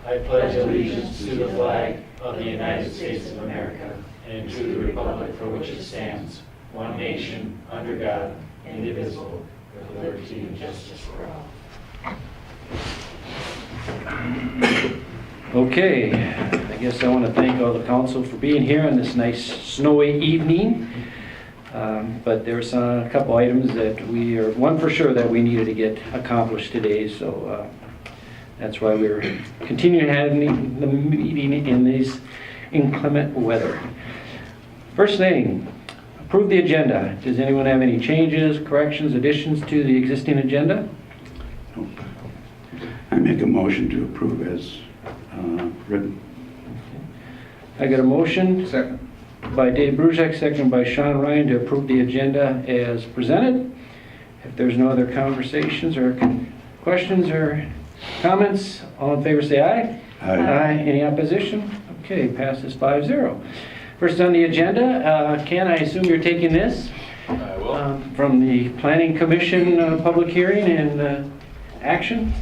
I pledge allegiance to the flag of the United States of America and to the republic for which it stands, one nation, under God, indivisible, with liberty and justice for all. Okay, I guess I want to thank all the council for being here on this nice snowy evening. But there's a couple items that one for sure that we needed to get accomplished today, so that's why we're continuing having the meeting in this inclement weather. First thing, approve the agenda. Does anyone have any changes, corrections, additions to the existing agenda? Nope. I make a motion to approve as written. I got a motion. Second. By Dave Bruzek, second by Sean Ryan, to approve the agenda as presented. If there's no other conversations or questions or comments, all in favor say aye. Aye. Any opposition? Okay, passes 5-0. First on the agenda, Ken, I assume you're taking this? I will. From the Planning Commission public hearing and action.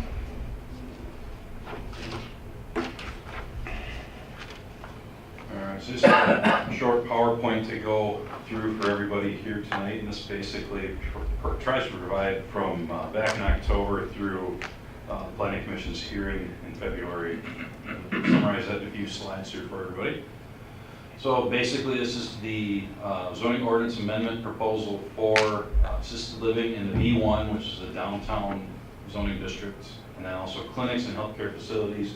It's just a short PowerPoint to go through for everybody here tonight, and this basically tries to provide from back in October through Planning Commission's hearing in February. Summarize that in a few slides here for everybody. So basically this is the zoning ordinance amendment proposal for assisted living in the B1, which is the downtown zoning district, and then also clinics and healthcare facilities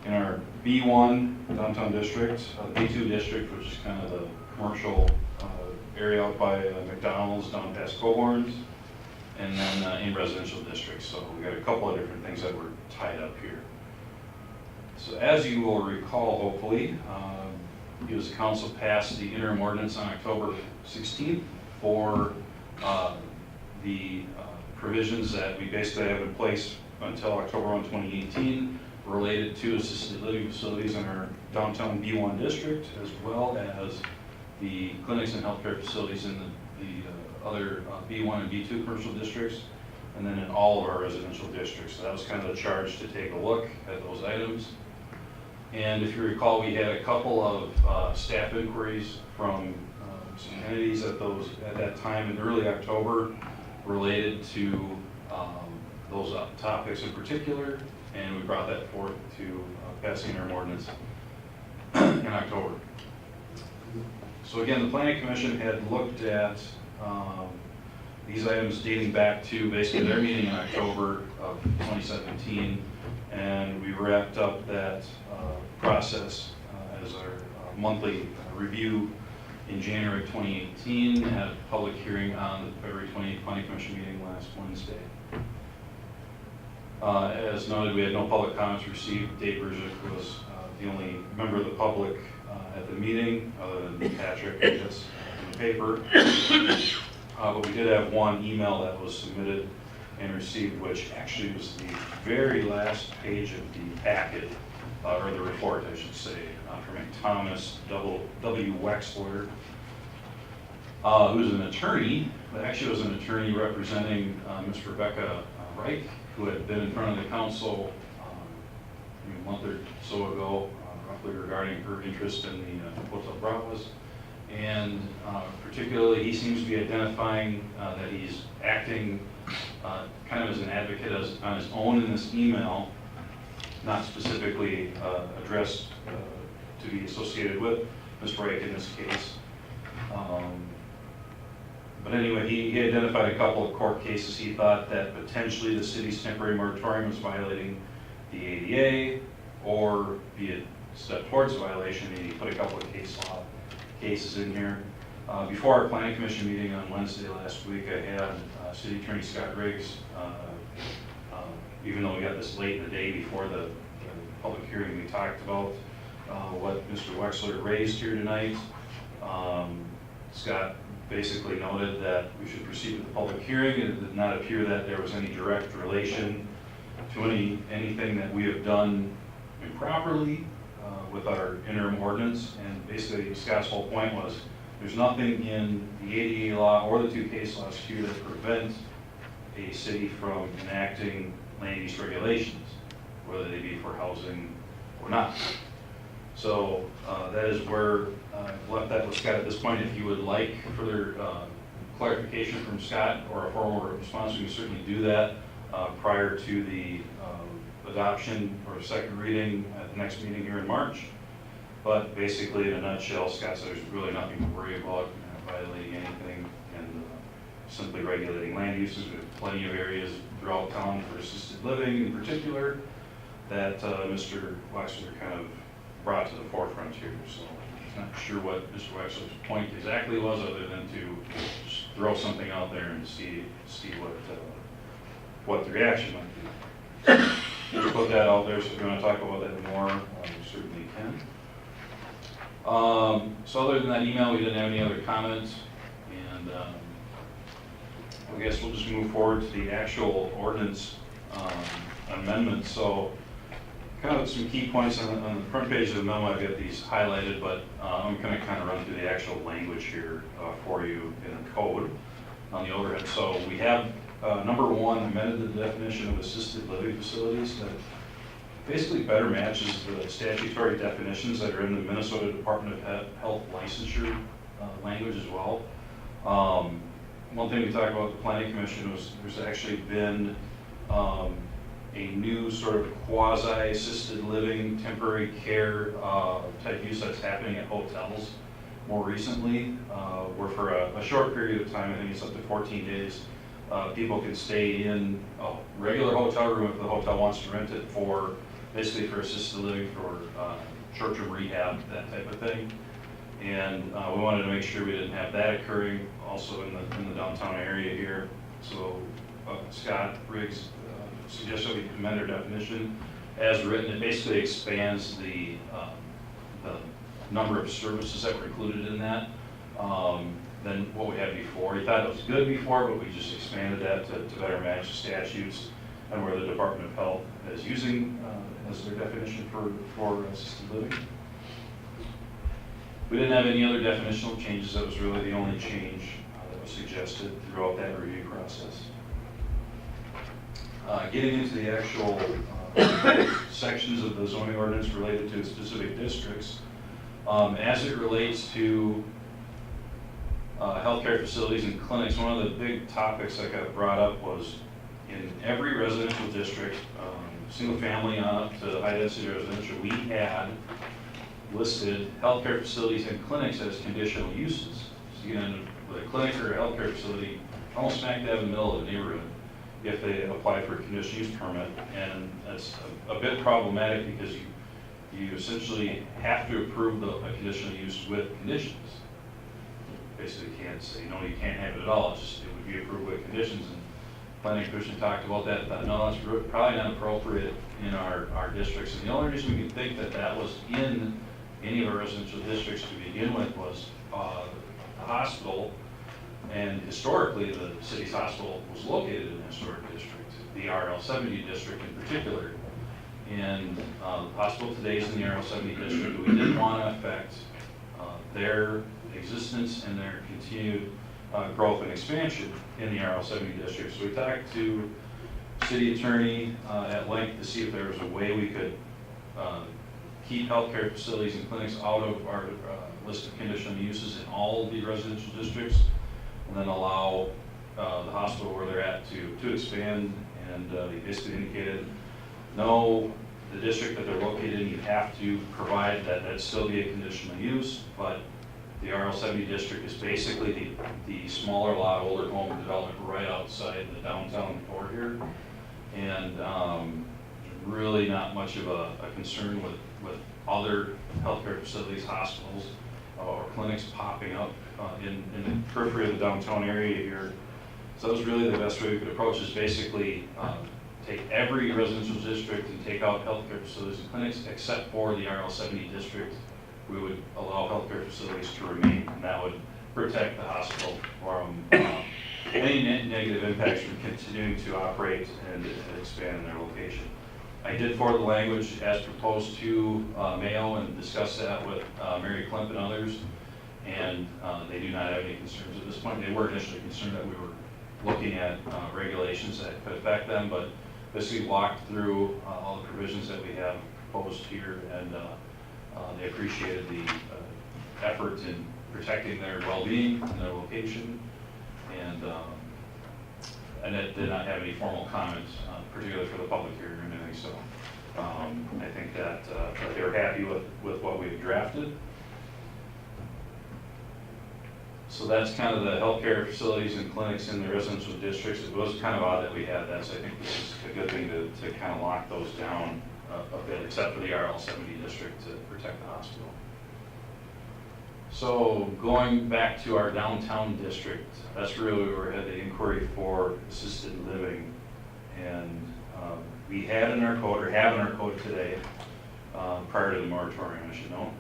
in our B1 downtown district, B2 district, which is kind of the commercial area out by McDonald's down past Coborn's, and then in residential districts. So we got a couple of different things that were tied up here. So as you will recall, hopefully, you as a council passed the interim ordinance on October 16th for the provisions that we basically have in place until October 1, 2018, related to assisted living facilities in our downtown B1 district, as well as the clinics and healthcare facilities in the other B1 and B2 commercial districts, and then in all of our residential districts. So that was kind of the charge to take a look at those items. And if you recall, we had a couple of staff inquiries from some entities at that time in early October related to those topics in particular, and we brought that forth to passing our ordinance in October. So again, the Planning Commission had looked at these items dating back to basically their meeting in October of 2017, and we wrapped up that process as our monthly review in January 2018, had a public hearing on the February 28th Planning Commission meeting last Wednesday. As noted, we had no public comments received. Dave Bruzek was the only member of the public at the meeting, other than Patrick, I guess, in the paper. But we did have one email that was submitted and received, which actually was the very last page of the packet, or the report, I should say, from Thomas W. Wexler, who's an attorney, but actually was an attorney representing Ms. Rebecca Reich, who had been in front of the council a month or so ago, roughly regarding her interest in the Hotel Bravos. And particularly, he seems to be identifying that he's acting kind of as an advocate on his own in this email, not specifically addressed to be associated with Ms. Reich in this case. But anyway, he identified a couple of court cases. He thought that potentially the city's temporary moratorium was violating the ADA, or be a step towards a violation, and he put a couple of cases in here. Before our Planning Commission meeting on Wednesday last week, I had City Attorney Scott Riggs, even though we got this late in the day before the public hearing, we talked about what Mr. Wexler raised here tonight. Scott basically noted that we should proceed with the public hearing. It did not appear that there was any direct relation to anything that we have done improperly with our interim ordinance. And basically Scott's whole point was there's nothing in the ADA law or the two case laws here that prevent a city from enacting land use regulations, whether they be for housing or not. So that is where I've left that with Scott at this point. If you would like further clarification from Scott or a formal response, we can certainly do that prior to the adoption or second reading at the next meeting here in March. But basically, in a nutshell, Scott said there's really nothing to worry about, violating anything, and simply regulating land uses. We have plenty of areas throughout town for assisted living in particular that Mr. Wexler kind of brought to the forefront here. So I'm not sure what Mr. Wexler's point exactly was, other than to just throw something out there and see what the reaction might be. Just put that out there, so if you want to talk about that more, we certainly can. So other than that email, we didn't have any other comments, and I guess we'll just move forward to the actual ordinance amendment. So kind of some key points on the front page of the memo. I've got these highlighted, but I'm going to kind of run through the actual language here for you in the code on the overhead. So we have number 1, amended the definition of assisted living facilities that basically better matches the statutory definitions that are in the Minnesota Department of Health licensure language as well. One thing we talked about at the Planning Commission was there's actually been a new sort of quasi-assisted living, temporary care type use that's happening at hotels more recently, where for a short period of time, I think it's up to 14 days, people can stay in a regular hotel room if the hotel wants to rent it for basically for assisted living, for short-term rehab, that type of thing. And we wanted to make sure we didn't have that occurring also in the downtown area here. So Scott Riggs suggested we amend our definition as written. It basically expands the number of services that were included in that than what we had before. He thought it was good before, but we just expanded that to better match the statutes and where the Department of Health is using as their definition for assisted living. We didn't have any other definitional changes. That was really the only change that was suggested throughout that review process. Getting into the actual sections of the zoning ordinance related to specific districts, as it relates to healthcare facilities and clinics, one of the big topics that got brought up was in every residential district, single family on up to high density residential, we had listed healthcare facilities and clinics as conditional uses. So you get in with a clinic or a healthcare facility almost smack dab in the middle of the neighborhood if they apply for a conditional use permit. And that's a bit problematic because you essentially have to approve a conditional use with conditions. Basically can't say, no, you can't have it at all. It would be approved with conditions. And Planning Commission talked about that, thought, no, that's probably not appropriate in our districts. And the only reason we could think that was in any of our residential districts to begin with was the hospital, and historically the city's hospital was located in a historic district, the RL 70 district in particular. And the hospital today is in the RL 70 district, but we didn't want to affect their existence and their continued growth and expansion in the RL 70 district. So we talked to city attorney at length to see if there was a way we could keep healthcare facilities and clinics out of our list of conditional uses in all of the residential districts, and then allow the hospital where they're at to expand. And they basically indicated, no, the district that they're located in, you have to provide that still be a conditional use, but the RL 70 district is basically the smaller lot, older home development right outside the downtown core here. And really not much of a concern with other healthcare facilities, hospitals, or clinics popping up in the periphery of the downtown area here. So that was really the best way we could approach this. Basically, take every residential district and take out healthcare facilities and clinics, except for the RL 70 district. We would allow healthcare facilities to remain, and that would protect the hospital from any negative impacts from continuing to operate and expand in their location. I did forward the language as proposed to Mayo and discuss that with Mary Klemp and others, and they do not have any concerns at this point. They were initially concerned that we were looking at regulations that could affect them, but basically walked through all the provisions that we have proposed here, and they appreciated the effort in protecting their well-being and their location, and it did not have any formal comments, particularly for the public hearing or anything. So I think that they were happy with what we've drafted. So that's kind of the healthcare facilities and clinics in the residential districts. It was kind of odd that we had that, so I think this is a good thing to kind of lock those down a bit, except for the RL70 district to protect the hospital. So going back to our downtown district, that's really where we had the inquiry for assisted living. And we had in our code, or have in our code today, prior to the moratorium, I should know,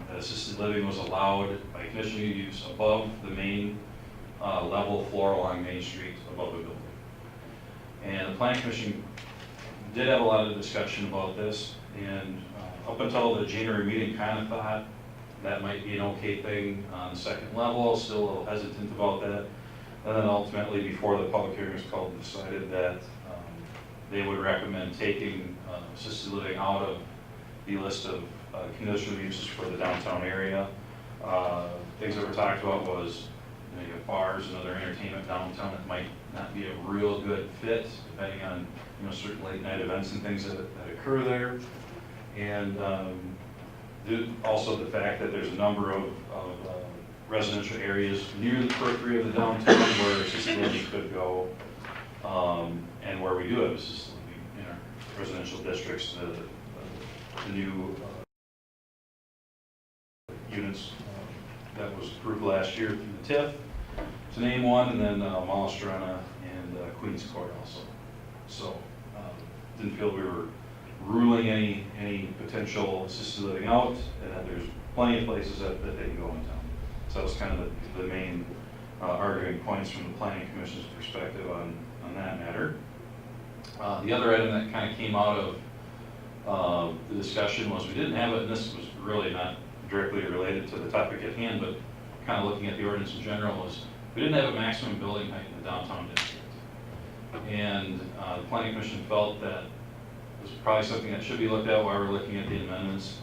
that assisted living was allowed by conditional use above the main level floor along Main Street above the building. And the Planning Commission did have a lot of discussion about this, and up until the January meeting, kind of thought that might be an okay thing on the second level, still a little hesitant about that. And then ultimately, before the public hearing was called, decided that they would recommend taking assisted living out of the list of conditional uses for the downtown area. Things that were talked about was, you have bars and other entertainment downtown that might not be a real good fit, depending on certain late night events and things that occur there. And also the fact that there's a number of residential areas near the periphery of the downtown where assisted living could go, and where we do have assisted living in our residential districts. The new units that was approved last year through the TIF, to name one, and then Malastrana and Queens Court also. So didn't feel we were ruling any potential assisted living out, and that there's plenty of places that they can go in town. So that was kind of the main arguing points from the Planning Commission's perspective on that matter. The other item that kind of came out of the discussion was we didn't have it, and this was really not directly related to the topic at hand, but kind of looking at the ordinance in general, was we didn't have a maximum building height in the downtown district. And the Planning Commission felt that was probably something that should be looked at while we're looking at the amendments.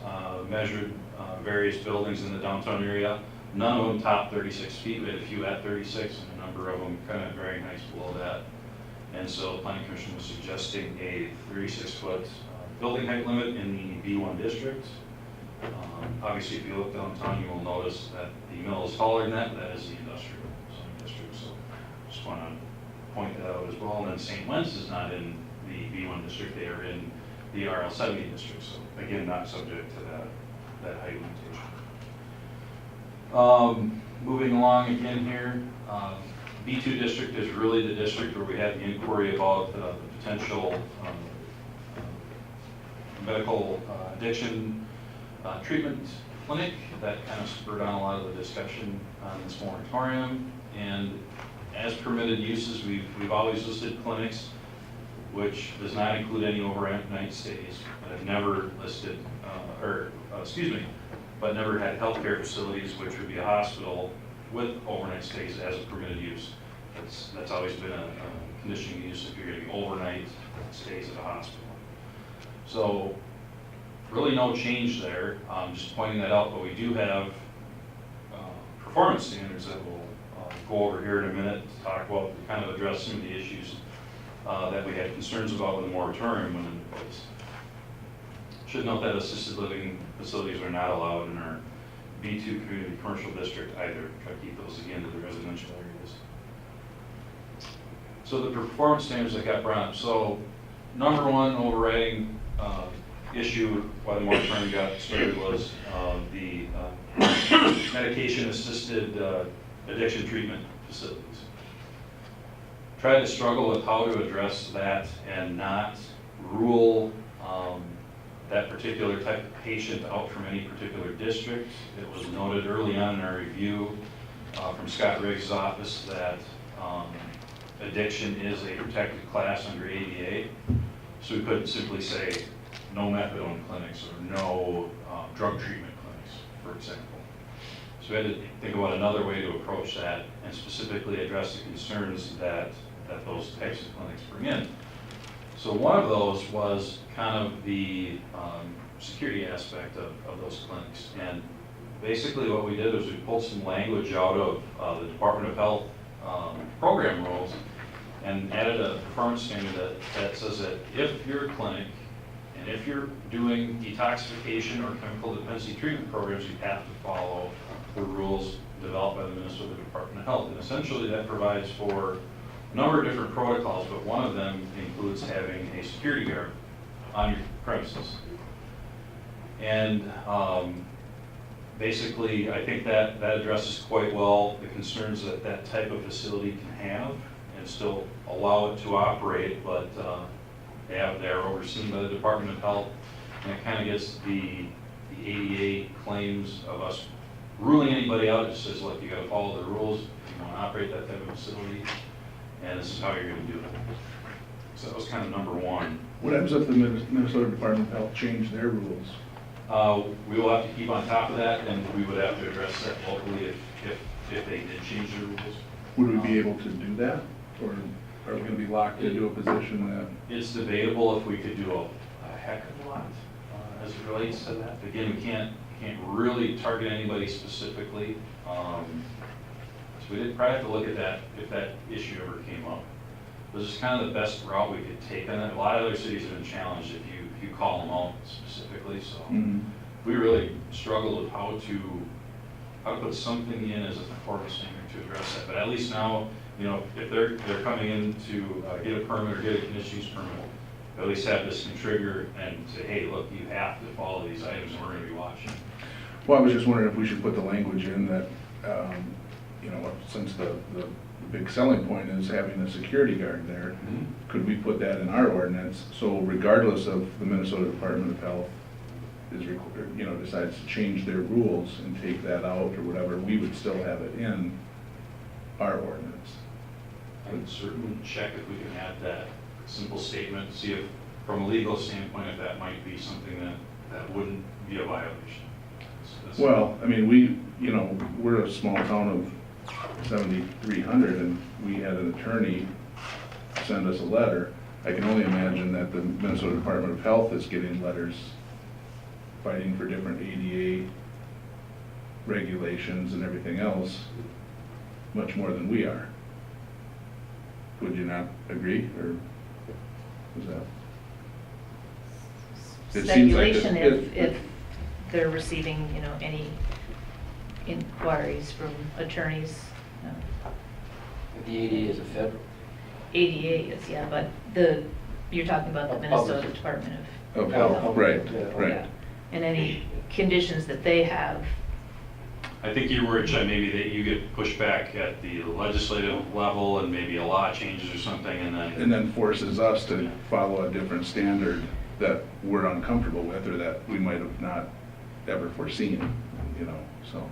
Measured various buildings in the downtown area. None of them topped 36 feet. We had a few at 36, and a number of them kind of very nice below that. And so the Planning Commission was suggesting a 36-foot building height limit in the B1 district. Obviously, if you look downtown, you will notice that the mill is taller than that, but that is the industrial zoning district. So just want to point that out as well. And then St. Wentz is not in the B1 district, they are in the RL70 district. So again, not subject to that height limitation. Moving along again here, B2 district is really the district where we had the inquiry about the potential medical addiction treatment clinic. That kind of spurred on a lot of the discussion on this moratorium. And as permitted uses, we've always listed clinics, which does not include any overnight stays, but have never listed, but never had healthcare facilities, which would be a hospital with overnight stays as a permitted use. That's always been a conditioning use if you're getting overnight stays at a hospital. So really no change there, just pointing that out, but we do have performance standards that we'll go over here in a minute to talk about, to kind of address some of the issues that we had concerns about when the moratorium went into place. Should note that assisted living facilities are not allowed in our B2 community commercial district either. Try to keep those again to the residential areas. So the performance standards that got brought up. So number one overriding issue why the moratorium got started was the medication-assisted addiction treatment facilities. Tried to struggle with how to address that and not rule that particular type of patient out from any particular district. It was noted early on in our review from Scott Riggs' office that addiction is a protected class under ADA. So we couldn't simply say no methadone clinics or no drug treatment clinics, for example. So we had to think about another way to approach that and specifically address the concerns that those types of clinics bring in. So one of those was kind of the security aspect of those clinics. And basically what we did was we pulled some language out of the Department of Health program rules and added a performance standard that says that if you're a clinic and if you're doing detoxification or chemical dependency treatment programs, you have to follow the rules developed by the Minnesota Department of Health. And essentially that provides for a number of different protocols, but one of them includes having a security guard on your premises. And basically, I think that addresses quite well the concerns that that type of facility can have and still allow it to operate, but they're overseen by the Department of Health, and it kind of gets the ADA claims of us ruling anybody out. It just says, look, you got to follow the rules if you want to operate that type of facility, and this is how you're going to do it. So that was kind of number one. What happens if the Minnesota Department of Health change their rules? We will have to keep on top of that, and we would have to address that locally if they did change their rules. Would we be able to do that? Or are we going to be locked into a position that? It's debatable if we could do a heck of a lot as it relates to that. Again, we can't really target anybody specifically. So we did probably have to look at that if that issue ever came up. This is kind of the best route we could take on it. A lot of other cities have been challenged if you call them out specifically. So we really struggled with how to put something in as a performance standard to address that. But at least now, you know, if they're coming in to get a permit or get a conditional use permit, at least have this can trigger and say, hey, look, you have to follow these items, and we're going to be watching. Well, I was just wondering if we should put the language in that, you know, since the big selling point is having a security guard there, could we put that in our ordinance? So regardless of the Minnesota Department of Health is, you know, decides to change their rules and take that out or whatever, we would still have it in our ordinance. I would certainly check if we can add that simple statement, see if, from a legal standpoint, if that might be something that wouldn't be a violation. Well, I mean, you know, we're a small town of 7,300, and we had an attorney send us a letter. I can only imagine that the Minnesota Department of Health is getting letters fighting for different ADA regulations and everything else, much more than we are. Would you not agree, or was that? It seems like Speculation it- if they're receiving, you know, any inquiries from attorneys. The ADA is a federal. ADA is, yeah, but you're talking about the Minnesota Department of Of health, right, Yeah. Yeah. right. And any conditions that they have. I think you were, maybe that you get pushed back at the legislative level and maybe a law changes or something, And then forces us to follow a different standard that we're uncomfortable with, or that we might have not ever foreseen, you know, so.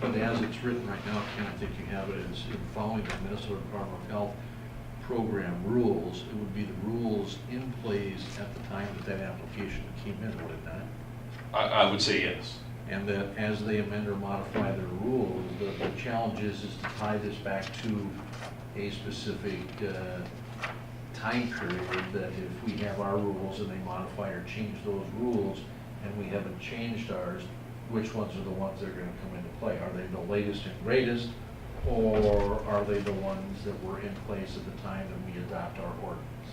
But as it's written right now, Ken, I think you have it as in following the Minnesota Department of Health program rules, it would be the rules in place at the time that application came in, would it not? I would say yes. And that as they amend or modify their rules, the challenge is to tie this back to a specific time period, that if we have our rules and they modify or change those rules and we haven't changed ours, which ones are the ones that are going to come into play? Are they the latest and greatest, or are they the ones that were in place at the time that we adopt our ordinance?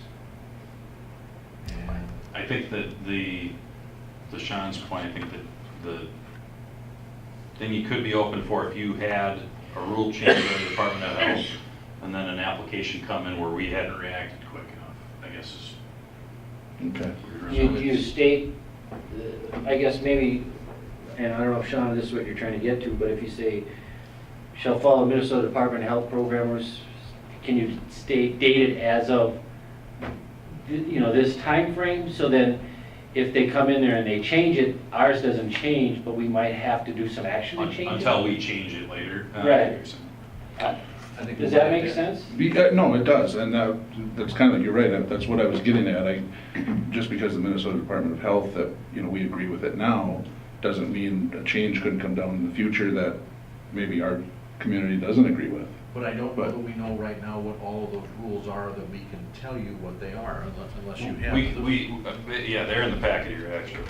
And I think that to Sean's point, I think that the thing you could be open for, if you had a rule change by the Department of Health and then an application come in where we hadn't reacted quick enough, I guess is. Okay. You state, I guess maybe, and I don't know if Sean, this is what you're trying to get to, but if you say, shall follow Minnesota Department of Health programmers, can you date it as of, you know, this time frame? So then if they come in there and they change it, ours doesn't change, but we might have to do some action to change it? Until we change it later. Right. I think Does that make sense? No, it does, and that's kind of, you're right, that's what I was getting at. Just because the Minnesota Department of Health, that, you know, we agree with it now, doesn't mean a change couldn't come down in the future that maybe our community doesn't agree with. But I don't know that we know right now what all of those rules are, that we can tell you what they are unless you have them. Yeah, they're in the packet here, actually.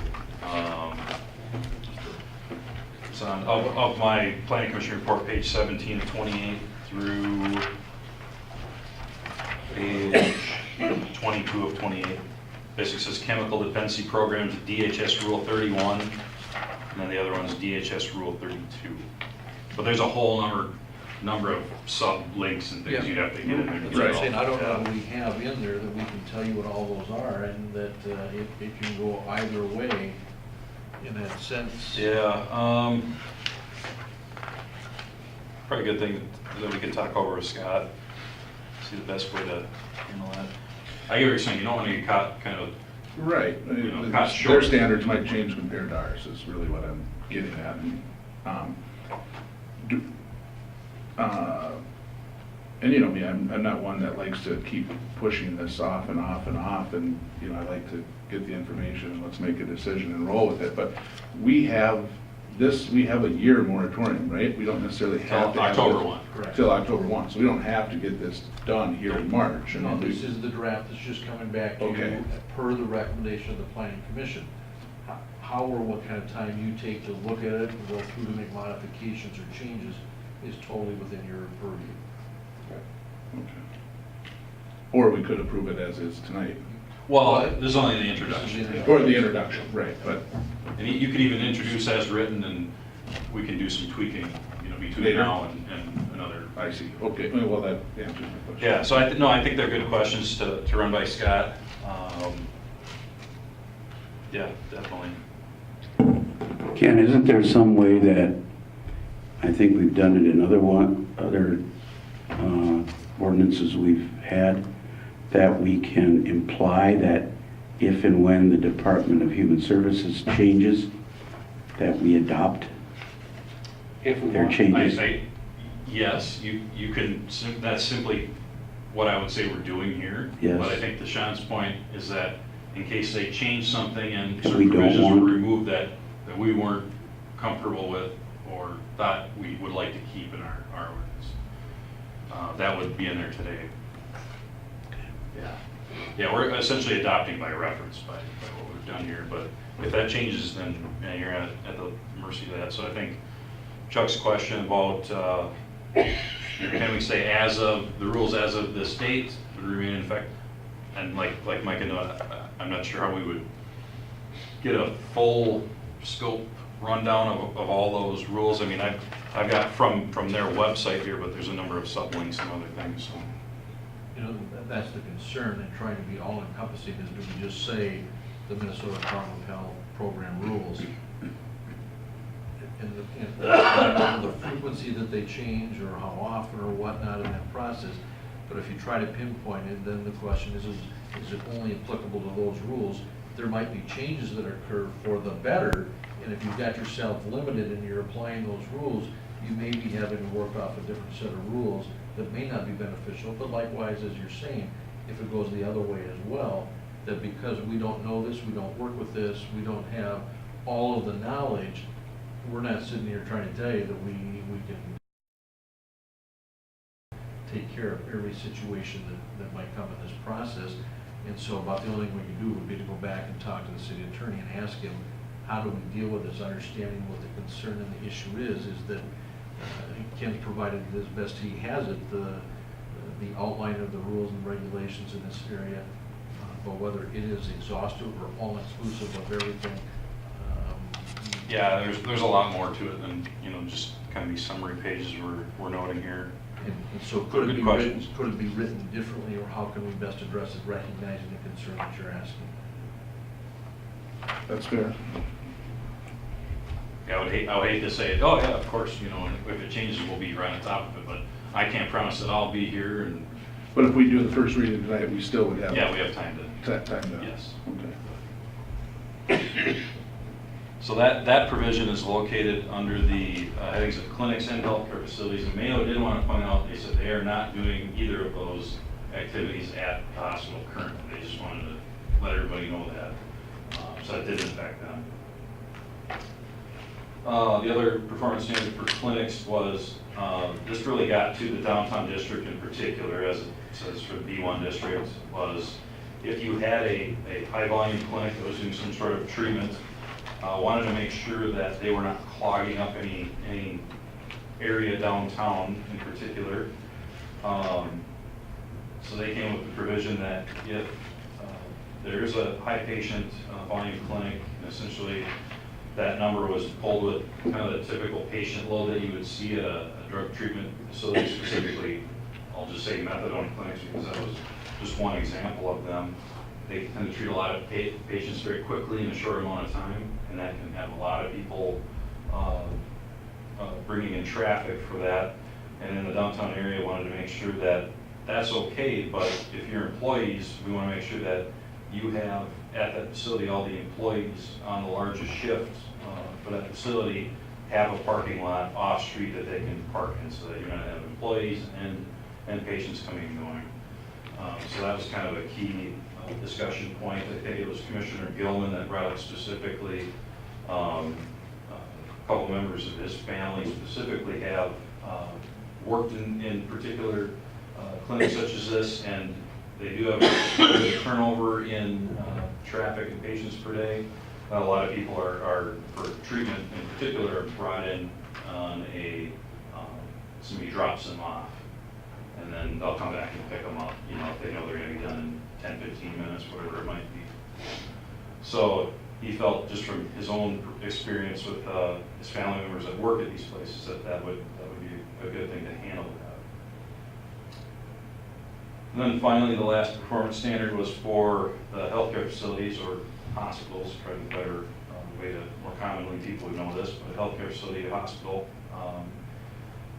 It's on, of my planning commission report, page 17 of 28 through page 22 of 28. Basically says chemical dependency programs, DHS Rule 31, and then the other one's DHS Rule 32. But there's a whole number of sub-links and things Yeah. you'd have to get in there. That's what I'm saying, I don't know what we have in there that we can tell you what all those are, and that it can go either way in that sense. Yeah, probably a good thing that we could talk over with Scott, see the best way to handle that. I get what you're saying, you don't want to get caught kind of, Right. You know, Their short. standards might change compared to ours, is really what I'm getting at. And you know me, I'm not one that likes to keep pushing this off and off and off, and, you know, I like to get the information and let's make a decision and roll with it. But we have a year moratorium, right? We don't necessarily have to have October it 1. Correct. till October 1, so we don't have to get this done here in March. No, this is the draft that's just coming back to Okay. you per the recommendation of the planning commission. How or what kind of time you take to look at it and go through to make modifications or changes is totally within your purview. Okay. Or we could approve it as is tonight, Well, this is only the introduction. or the introduction, right, but And you could even introduce as written, and we can do some tweaking, you know, between Later. now and another. I see, okay, well, that answers my question. Yeah, so I think they're good questions to run by Scott. Yeah, definitely. Ken, isn't there some way that, I think we've done it in other ordinances we've had, that we can imply that if and when the Department of Human Services changes, that we adopt If we their want. changes? Yes, you can, that's simply what I would say we're doing here. Yes. But I think to Sean's point is that in case they change something and We certain don't provisions want- were removed that we weren't comfortable with or thought we would like to keep in our ordinance, that would be in there today. Yeah. Yeah, we're essentially adopting by reference by what we've done here, but if that changes, then yeah, you're at the mercy of that. So I think Chuck's question about, can we say as of, the rules as of this date would remain in effect? And like Mike and I'm not sure how we would get a full scope rundown of all those rules. I mean, I've got from their website here, but there's a number of sublinks and other things, so. You know, that's the concern in trying to be all encompassing, is do we just say the Minnesota Department of Health program rules? And the frequency that they change or how often or whatnot in that process. But if you try to pinpoint it, then the question is it only applicable to those rules? There might be changes that occur for the better, and if you've got yourself limited and you're applying those rules, you may be having to work off a different set of rules that may not be beneficial, but likewise, as you're saying, if it goes the other way as well, that because we don't know this, we don't work with this, we don't have all of the knowledge, we're not sitting here trying to tell you that we can take care of every situation that might come in this process. And so about the only thing we can do would be to go back and talk to the city attorney and ask him, how do we deal with this, understanding what the concern and the issue is that Ken provided as best he has it, the outline of the rules and regulations in this area, but whether it is exhaustive or all inclusive of everything. Yeah, there's a lot more to it than, you know, just kind of these summary pages we're noting here. And so could it Good be questions. written differently, or how can we best address it, recognizing the concern that you're asking? That's fair. Yeah, I would hate to say, oh yeah, of course, you know, and if it changes, we'll be right on top of it, but I can't promise that I'll be here, and But if we do the first reading tonight, we still would have. yeah, we have time to. Time to. Yes. Okay. So that provision is located under the headings of clinics and healthcare facilities. And Mayo did want to point out, they said they are not doing either of those activities at the hospital currently. They just wanted to let everybody know that. So that did impact them. the other performance standard for clinics was, this really got to the downtown district in particular, as it says for the B1 district, was if you had a high volume clinic that was doing some sort of treatment, wanted to make sure that they were not clogging up any area downtown in particular. So they came with the provision that if there is a high patient volume clinic, essentially that number was pulled with kind of the typical patient load that you would see at a drug treatment facility, specifically, I'll just say methadone clinics because that was just one example of them. They tend to treat a lot of patients very quickly in a short amount of time, and that can have a lot of people bringing in traffic for that. And in the downtown area, wanted to make sure that that's okay, but if you're employees, we want to make sure that you have at that facility all the employees on the largest shift for that facility have a parking lot off street that they can park in, so that you're going to have employees and patients coming and going. So that was kind of a key discussion point. I think it was Commissioner Gilman that brought up specifically. A couple members of his family specifically have worked in particular clinics such as this, and they do have a turnover in traffic and patients per day. A lot of people are for treatment in particular, brought in on somebody drops them off, and then they'll come back and pick them up, you know, if they know they're going to be done in 10, 15 minutes, whatever it might be. So he felt just from his own experience with his family members that work at these places that would be a good thing to handle that. And then finally, the last performance standard was for the healthcare facilities or hospitals, probably a better way to more commonly people would know this, but a healthcare facility, a hospital.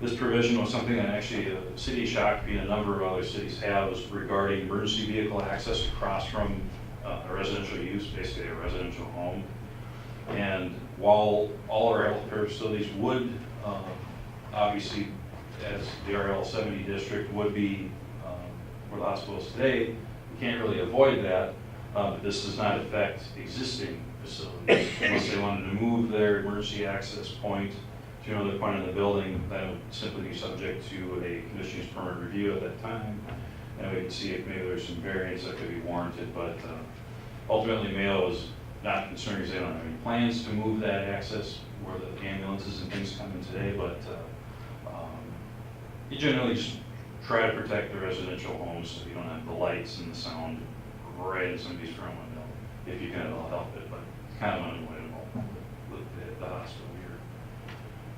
This provision was something that actually the city of Shakopee and a number of other cities have, was regarding emergency vehicle access across from a residential use, basically a residential home. And while all our healthcare facilities would, obviously, as the RL 70 district would be where the hospital is today, we can't really avoid that, but this does not affect existing facilities. Unless they wanted to move their emergency access point to another point in the building, that would simply be subject to a conditional use permit review at that time. And we can see if maybe there's some variance that could be warranted, but ultimately Mayo is not concerned because they don't have any plans to move that access where the ambulances and things come in today, but you generally just try to protect the residential homes so you don't have the lights and the sound right in somebody's front window, if you can at all help it, but it's kind of unavoidable with the hospital here.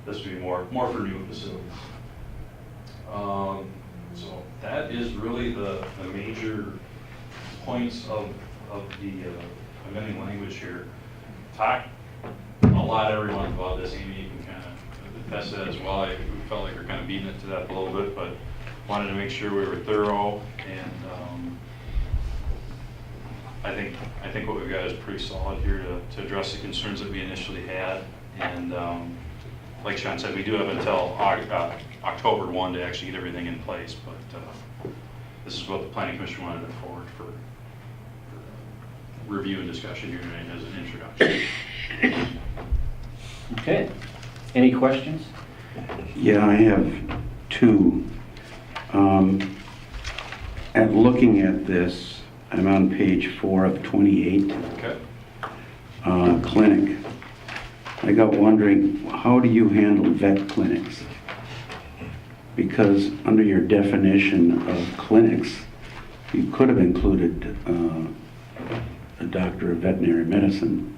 This would be more for new facilities. So that is really the major points of the amending language here. Talk a lot every month about this. Amy, you can kind of attest to that as well. We felt like we're kind of beating it to that a little bit, but wanted to make sure we were thorough, and I think what we've got is pretty solid here to address the concerns that we initially had. And like Sean said, we do have until October 1 to actually get everything in place, but this is what the Planning Commission wanted to forward for review and discussion here tonight as an introduction. Okay. Any questions? Yeah, I have two. At looking at this, I'm on page 4 of 28. Okay. Clinic. I got wondering, how do you handle vet clinics? Because under your definition of clinics, you could have included a doctor of veterinary medicine.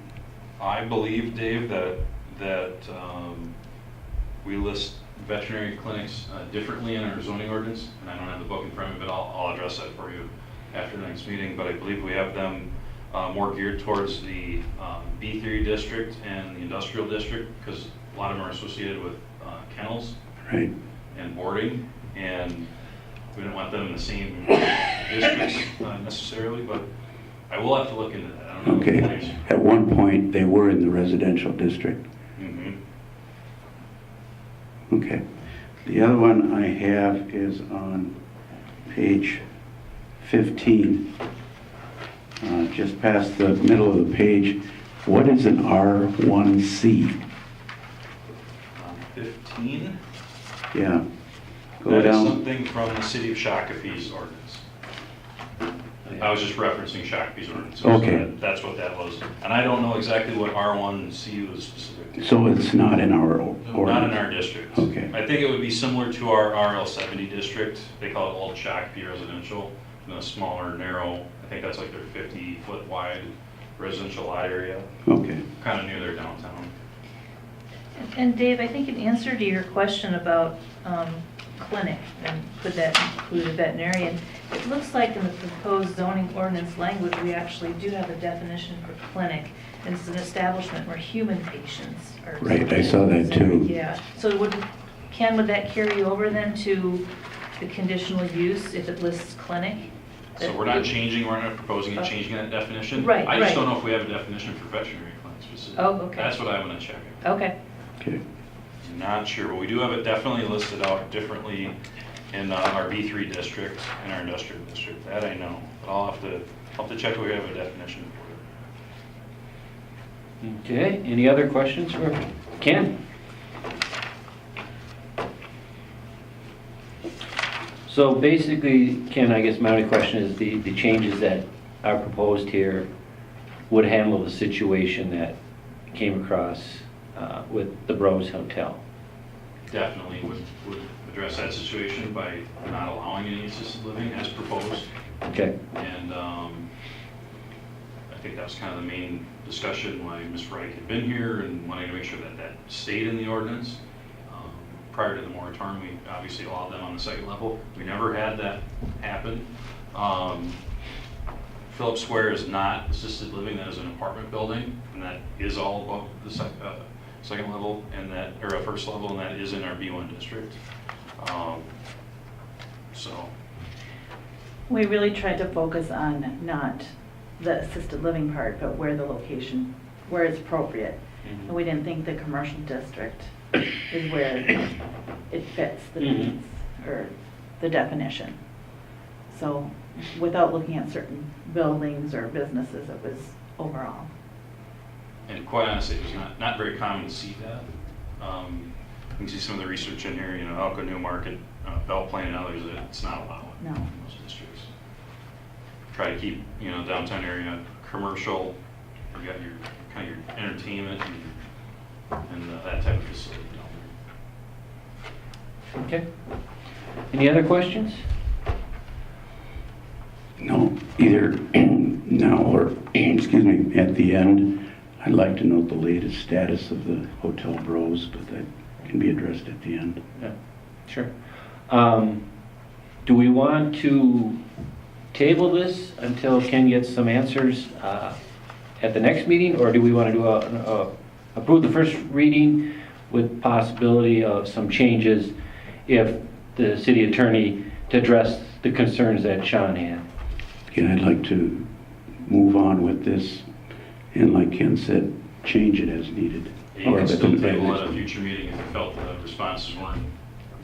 I believe, Dave, that we list veterinary clinics differently in our zoning ordinance, and I don't have the book in front of me, but I'll address that for you after the next meeting. But I believe we have them more geared towards the B3 district and the industrial district, because a lot of them are associated with kennels, Right. and boarding, and we don't want them in the same districts necessarily, but I will have to look into that. I don't know. Okay. At one point, they were in the residential district. Mm-hmm. Okay. The other one I have is on page 15, just past the middle of the page. What is an R1C? 15. Yeah. Go That is down. something from the city of Shakopee's ordinance. I was just referencing Shakopee's ordinance. Okay. That's what that was. And I don't know exactly what R1C was specific. So it's not in our Not in ordinance? our district. Okay. I think it would be similar to our RL70 district. They call it Old Shakopee Residential, in a smaller, narrow, I think that's like their 50-foot wide residential lot area, Okay. kind of near their downtown. And Dave, I think in answer to your question about clinic, and could that include a veterinarian, it looks like in the proposed zoning ordinance language, we actually do have a definition for clinic, and it's an establishment where human patients are. Right, I saw that too. Yeah, so would that carry over then to the conditional use if it lists clinic? So we're not changing, we're not proposing and changing that definition. Right, I just right. don't know if we have a definition for veterinary clinic specifically. Oh, okay. That's what I want to check. Okay, Okay. Not sure, but we do have it definitely listed out differently in our B3 district and our industrial district. That I know, but I'll have to check if we have a definition for it. Okay, any other questions for Ken? So basically, Ken, I guess my only question is the changes that are proposed here would handle the situation that came across with the Bros Hotel. Definitely would address that situation by not allowing any assisted living as proposed. Okay, And I think that was kind of the main discussion why Ms. Reich had been here and wanting to make sure that that stayed in the ordinance. Prior to the moratorium, we obviously allowed them on the second level. We never had that happen. Phillips Square is not assisted living, that is an apartment building, and that is all above the second level, and that, or a first level, and that is in our B1 district. So, We really tried to focus on not the assisted living part, but where the location, where it's appropriate. Mhm. And we didn't think the commercial district is where it fits the Mhm. needs or the definition. So without looking at certain buildings or businesses, it was overall. and quite honestly, it was not very common to see that. You can see some of the research in here, Elko New Market, Bell Plain and others, that it's not allowed No. in most districts. Try to keep, downtown area commercial, you got your, kind of your entertainment and that type of facility down there. okay. Any other questions? No, either now or, excuse me, at the end, I'd like to note the latest status of the Hotel Bros, but that can be addressed at the end. Yeah, sure. Do we want to table this until Ken gets some answers at the next meeting, or do we want to do approve the first reading with possibility of some changes if the city attorney to address the concerns that Sean had? Again, I'd like to move on with this, and like Ken said, change it as needed. You can Or still the- table at a future meeting if you felt the responses weren't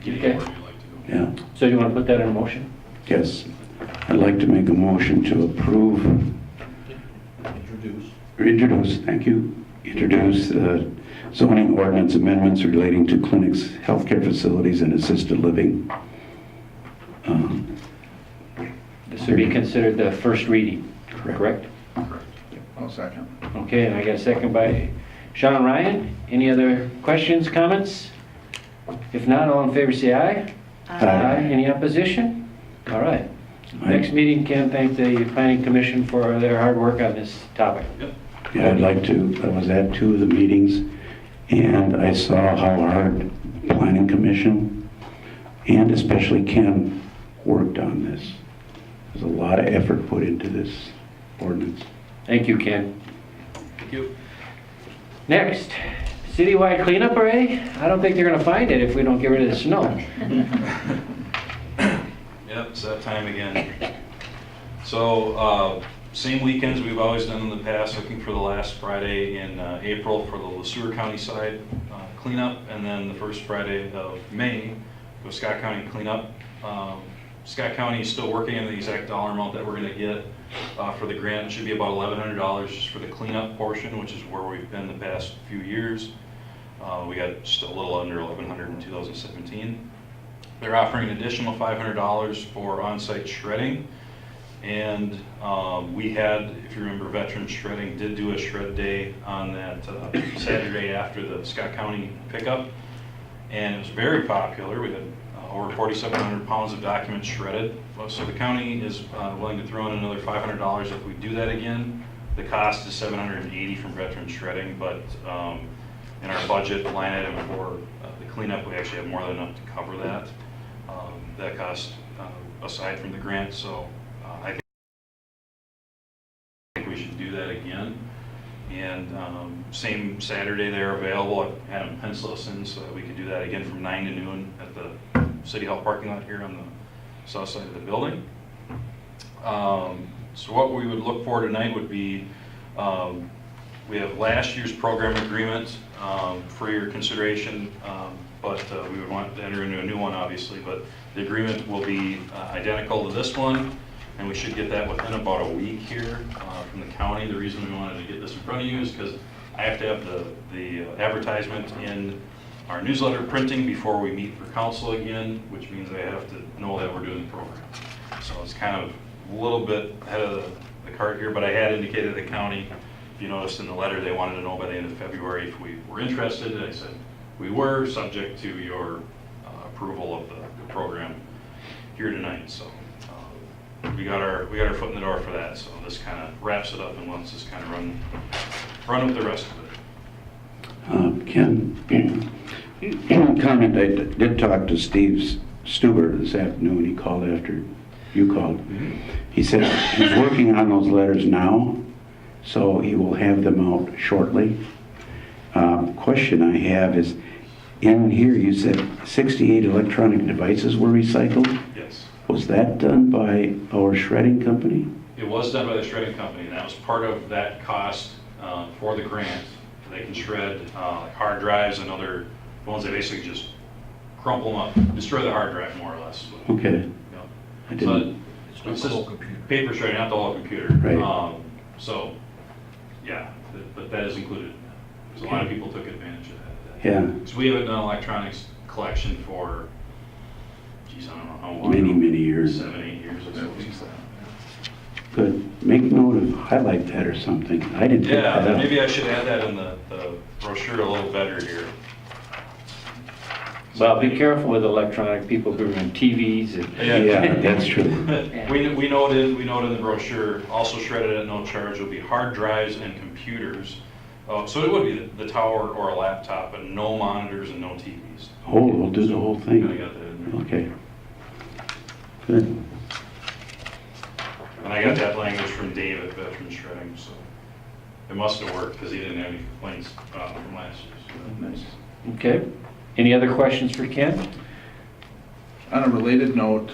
getting Okay. where you'd like to go. Yeah, So do you want to put that in a motion? yes. I'd like to make a motion to approve, introduce, thank you, introduce zoning ordinance amendments relating to clinics, healthcare facilities, and assisted living. This would be considered the first reading, correct? Correct. I'll second. Okay, and I got a second by Sean Ryan. Any other questions, comments? If not, all in favor say aye. Any opposition? All right. Next meeting, Ken, thank the Planning Commission for their hard work on this topic. Yep. Yeah, I'd like to, I was at 2 of the meetings, and I saw how hard the Planning Commission, and especially Ken, worked on this. There's a lot of effort put into this ordinance. Thank you, Ken. Thank you. Next, citywide cleanup array. I don't think they're gonna find it if we don't get rid of the snow. Yep, it's that time again. So, same weekends we've always done in the past, looking for the last Friday in April for the LeSueur County side cleanup, and then the first Friday of May, with Scott County cleanup. Scott County is still working on the exact dollar amount that we're gonna get for the grant. It should be about $1,100 just for the cleanup portion, which is where we've been the past few years. We got just a little under 1,100 in 2017. They're offering an additional $500 for on-site shredding. And we had, if you remember, Veterans Shredding did do a shred day on that Saturday after the Scott County pickup. And it was very popular. We had over 4,700 pounds of documents shredded. So the county is willing to throw in another $500 if we do that again. The cost is $780 from Veterans Shredding, but in our budget line item for the cleanup, we actually have more than enough to cover that. That cost aside from the grant, so I think we should do that again. And same Saturday they're available. I had them pencil us in so that we could do that again from 9 to noon at the City Hall parking lot here on the south side of the building. So what we would look for tonight would be, we have last year's program agreement for your consideration, but we would want to enter into a new one, obviously, but the agreement will be identical to this one, and we should get that within about a week here from the county. The reason we wanted to get this in front of you is because I have to have the advertisement in our newsletter printing before we meet for council again, which means I have to know that we're doing the program. So it's kind of a little bit ahead of the cart here, but I had indicated to the county, if you noticed in the letter, they wanted to know by the end of February if we were interested, and I said we were, subject to your approval of the program here tonight. So we got our foot in the door for that. So this kind of wraps it up and lets us kind of run with the rest of it. Ken, comment, I did talk to Steve Stuber this afternoon. He called after you called. He said he's working on those letters now, so he will have them out shortly. Question I have is, in here you said 68 electronic devices were recycled? Yes. Was that done by our shredding company? It was done by the shredding company, and that was part of that cost for the grant. They can shred like hard drives and other ones. They basically just crumple them up, destroy the hard drive more or less. Okay. You know. I didn't. It's not the whole computer. Paper shredding, not the whole computer. Right. So, yeah, but that is included. So a lot of people took advantage of that. Yeah. So we haven't done electronics collection for, geez, I don't know how long. Many years. 7, 8 years or so. Good. Make note of, highlight that or something. I didn't pick Yeah, that then up. maybe I should add that in the brochure a little better here. Well, be careful with electronic people who run TVs and. Yeah, that's true. We noted in the brochure, also shredded at no charge will be hard drives and computers. So it would be the tower or a laptop, but no monitors and no TVs. Oh, we'll do the whole Kinda thing. got that in there. Okay. Good. And I got that language from Dave at Veterans Shredding, so it must have worked because he didn't have any complaints from last year. So nice. Okay. Any other questions for Ken? On a related note,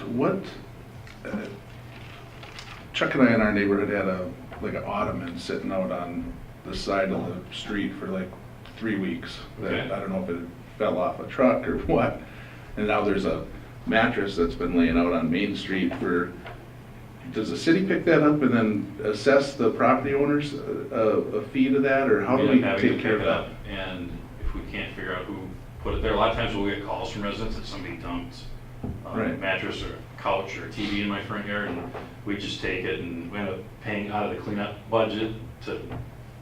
Chuck and I in our neighborhood had an ottoman sitting out on the side of the street for like 3 weeks. Okay. I don't know if it fell off a truck or what. And now there's a mattress that's been laying out on Main Street for, does the city pick that up and then assess the property owners a fee to that, or how do we take care of that? And if we can't figure out who put it there, a lot of times we'll get calls from residents that somebody dumped a Right. mattress or a couch or a TV in my front yard, and we just take it and we end up paying out of the cleanup budget to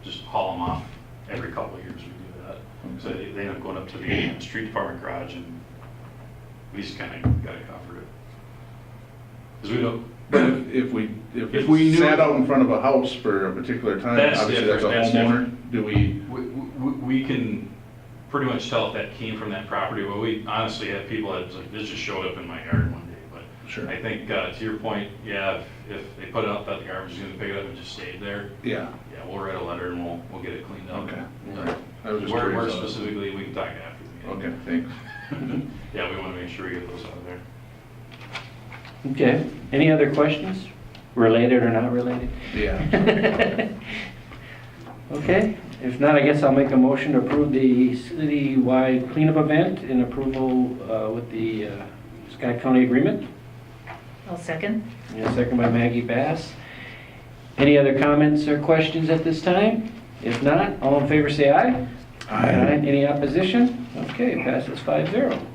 just haul them off. Every couple of years we do that. So they end up going up to the street department garage, and we just kind of got to cover it. Because we don't. But if we knew- sat out in front of a house for a particular time, That's obviously that's a different, that's homeowner, do we? We can pretty much tell if that came from that property, but we honestly have people that was like, this just showed up in my yard one day. But Sure. I think to your point, yeah, if they put it up, that the garbage is gonna pick it up and just stayed there, Yeah, yeah, we'll write a letter and we'll get it cleaned up. okay. Yeah. All right. I was just Where curious. specifically, we can talk after the meeting. Okay, thanks. Yeah, we wanna make sure we get those out of there. Okay. Any other questions? Related or not related? Yeah. Okay. If not, I guess I'll make a motion to approve the city-wide cleanup event and approval with the Scott County agreement. I'll second. And a second by Maggie Bass. Any other comments or questions at this time? If not, all in favor say aye. Any opposition? Okay, passes 5-0.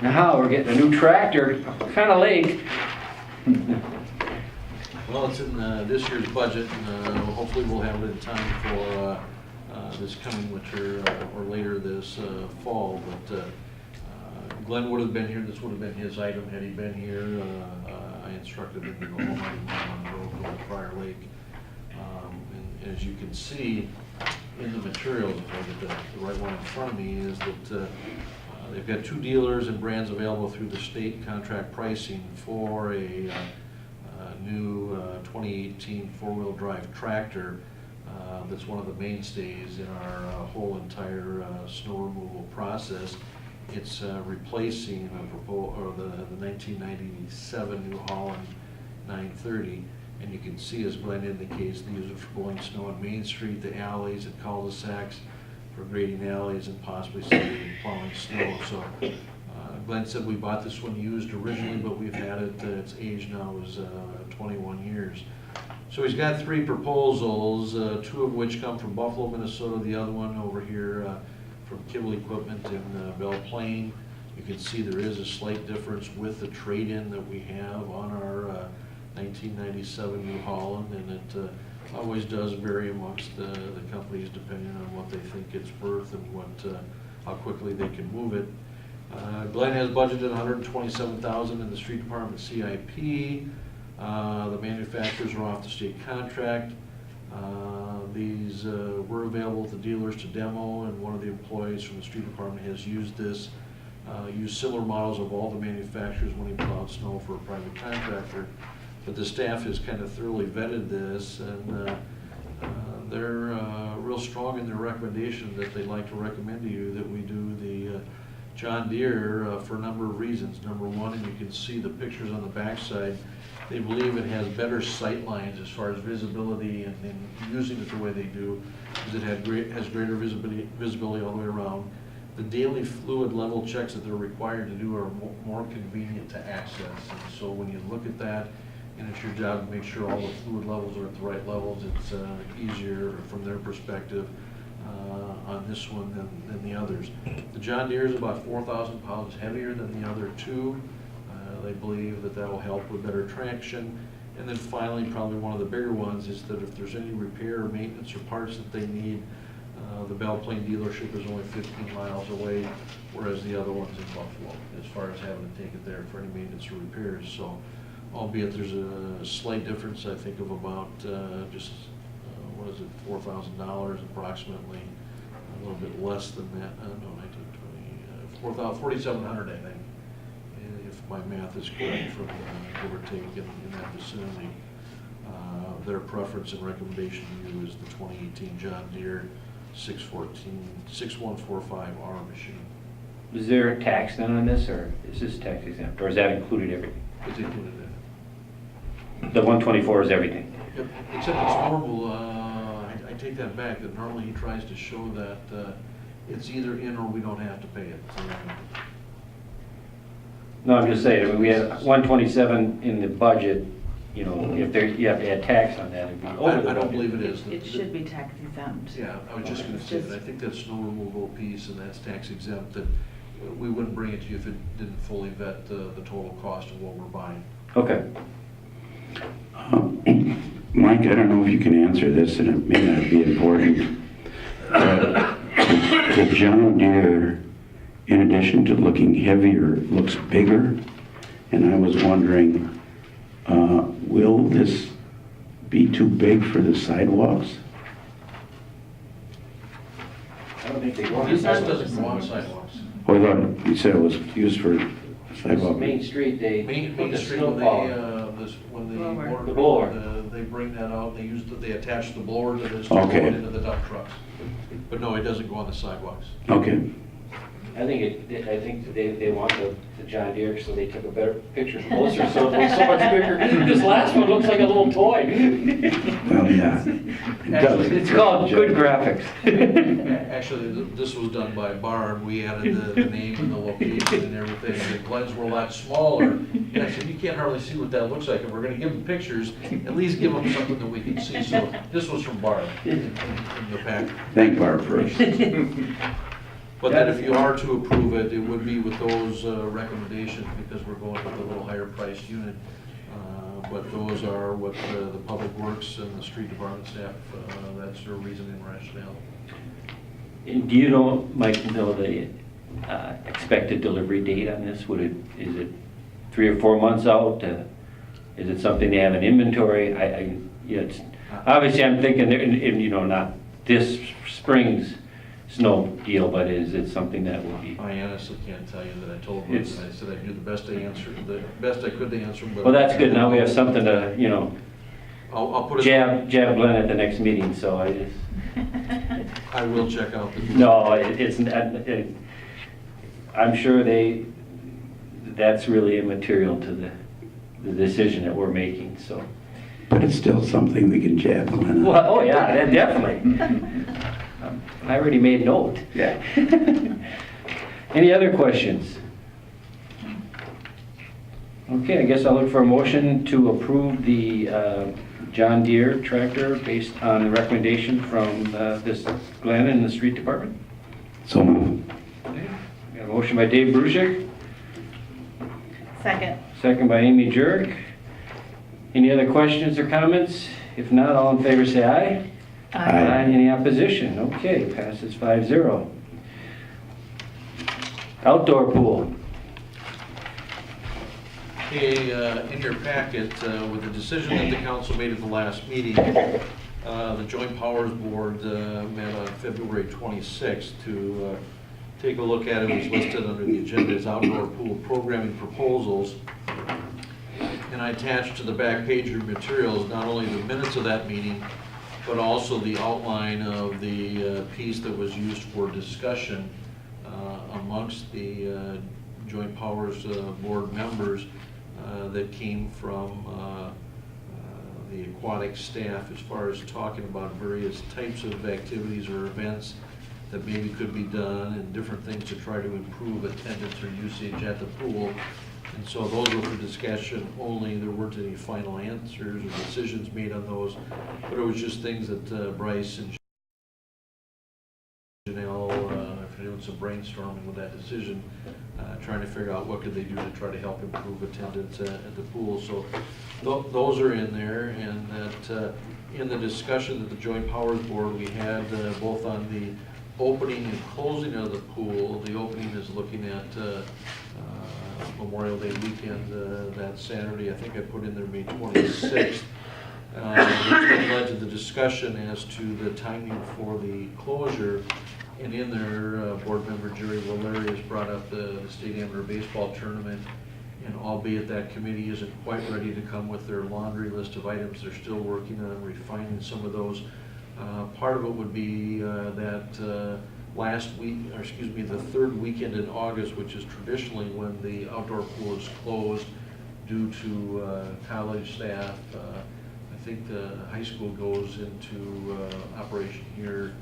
Now, we're getting a new tractor, kind of late. Well, it's in this year's budget, and hopefully we'll have it in time for this coming winter or later this fall. But Glenn would have been here, this would have been his item had he been here. I instructed him to go home on the road to Prior Lake. And as you can see in the materials, if I get the right one in front of me, is that they've got 2 dealers and brands available through the state contract pricing for a new 2018 four-wheel drive tractor that's one of the mainstays in our whole entire snow removal process. It's replacing the 1997 New Holland 930, and you can see, as Glenn indicates, they use it for blowing snow on Main Street, the alleys and cul-de-sacs, for grading alleys, and possibly some plowing snow. So Glenn said we bought this one used originally, but we've had it, its age now is 21 years. So he's got 3 proposals, 2 of which come from Buffalo, Minnesota, the other one over here from Kibble Equipment in Belle Plaine. You can see there is a slight difference with the trade-in that we have on our 1997 New Holland, and it always does vary amongst the companies depending on what they think it's worth and how quickly they can move it. Glenn has budgeted $127,000 in the street department CIP. The manufacturers are off the state contract. These were available to dealers to demo, and one of the employees from the street department has used this, used similar models of all the manufacturers when he plowed snow for a private contractor. But the staff has kind of thoroughly vetted this, and they're real strong in their recommendation that they'd like to recommend to you that we do the John Deere for a number of reasons. Number one, and you can see the pictures on the backside, they believe it has better sight lines as far as visibility, and using it the way they do, because it has greater visibility all the way around. The daily fluid level checks that they're required to do are more convenient to access. And so when you look at that, and it's your job to make sure all the fluid levels are at the right levels, it's easier from their perspective on this one than the others. The John Deere is about 4,000 pounds heavier than the other 2. They believe that will help with better traction. And then finally, probably one of the bigger ones is that if there's any repair or maintenance or parts that they need, the Belle Plaine dealership is only 15 miles away, whereas the other one's in Buffalo, as far as having to take it there for any maintenance or repairs. So, albeit there's a slight difference, I think, of about just, what is it, $4,000 approximately, a little bit less than that, no, 1920, $4,700, I think, if my math is correct, from give or take in that vicinity. Their preference and recommendation to you is the 2018 John Deere 6145R machine. Is there a tax then on this, or is this tax exempt, or is that included everything? It's included in it. The 124 is everything? Yep, except it's normal, I take that back, that normally he tries to show that it's either in or we don't have to pay it. No, I'm just saying, I mean, we had 127 in the budget, you know, if there, you have to add tax on that, it'd be over the I don't budget. believe it is. It should be tax exempt. Yeah, I was just gonna say that, I think that snow removal piece, and that's tax exempt, that we wouldn't bring it to you if it didn't fully vet the total cost of what we're buying. Okay. Mike, I don't know if you can answer this, and it may not be important. The John Deere, in addition to looking heavier, looks bigger, and I was wondering, will this be too big for the sidewalks? I don't think they want This doesn't go on sidewalks. Oh, I thought you said it was used for sidewalk. Main Street, they Main put the Street, snow when plow. when they Blower. order The blower. they bring that out, they attach the blower to this to Okay. go it into the dump trucks. But no, it doesn't go on the sidewalks. Okay. I think they want the John Deere, so they took a better picture closer, so it looks so much bigger. This last one looks like a little toy. Well, yeah. Actually, It's called good graphics. Actually, this was done by Barb. We added the name and the location and everything. The Glens were a lot smaller. And I said, you can't hardly see what that looks like. If we're gonna give them pictures, at least give them something that we can see. So this was from Barb in the pack. Thank Barb first. But that if you are to approve it, it would be with those recommendations because we're going with a little higher priced unit. But those are what the Public Works and the Street Department staff, that's their reasoning and rationale. Do you know, Mike, know the expected delivery date on this? Is it 3 or 4 months out? Is it something they have in inventory? Obviously I'm thinking, not this spring's snow deal, but is it something that will be? I honestly can't tell you that. I told them, I said I'd do the best I could to answer them. But Well, that's good. Now we have something to, I'll put it. jab Glenn at the next meeting, so I just. I will check out the. No, I'm sure that's really immaterial to the decision that we're making, so. But it's still something we can jab on. Well, oh yeah, definitely. I already made note. Yeah. Any other questions? Okay, I guess I'll look for a motion to approve the John Deere tractor based on the recommendation from this Glenn and the Street Department. So moved. Okay. Got a motion by Dave Brusick, Second. second by Amy Jurek. Any other questions or comments? If not, all in favor say aye. Aye. Any opposition? Okay, passes 5-0. Outdoor pool. Okay, in your packet, with the decision that the council made at the last meeting, the Joint Powers Board met on February 26th to take a look at it. It was listed under the agenda as outdoor pool programming proposals. And I attached to the back page of your materials not only the minutes of that meeting, but also the outline of the piece that was used for discussion amongst the Joint Powers Board members that came from the aquatic staff as far as talking about various types of activities or events that maybe could be done and different things to try to improve attendance or usage at the pool. And so those were for discussion only. There weren't any final answers or decisions made on those, but it was just things that Bryce and Janelle, after doing some brainstorming with that decision, trying to figure out what could they do to try to help improve attendance at the pool. So those are in there, and that in the discussion at the Joint Powers Board, we had both on the opening and closing of the pool. The opening is looking at Memorial Day weekend, that Saturday. I think I put in there May 26th, which then led to the discussion as to the timing for the closure. And in there, board member Jerry Valerius brought up the state amateur baseball tournament. And albeit that committee isn't quite ready to come with their laundry list of items, they're still working on refining some of those. Part of it would be that last week, or excuse me, the third weekend in August, which is traditionally when the outdoor pool is closed due to college staff. I think the high school goes into operation here,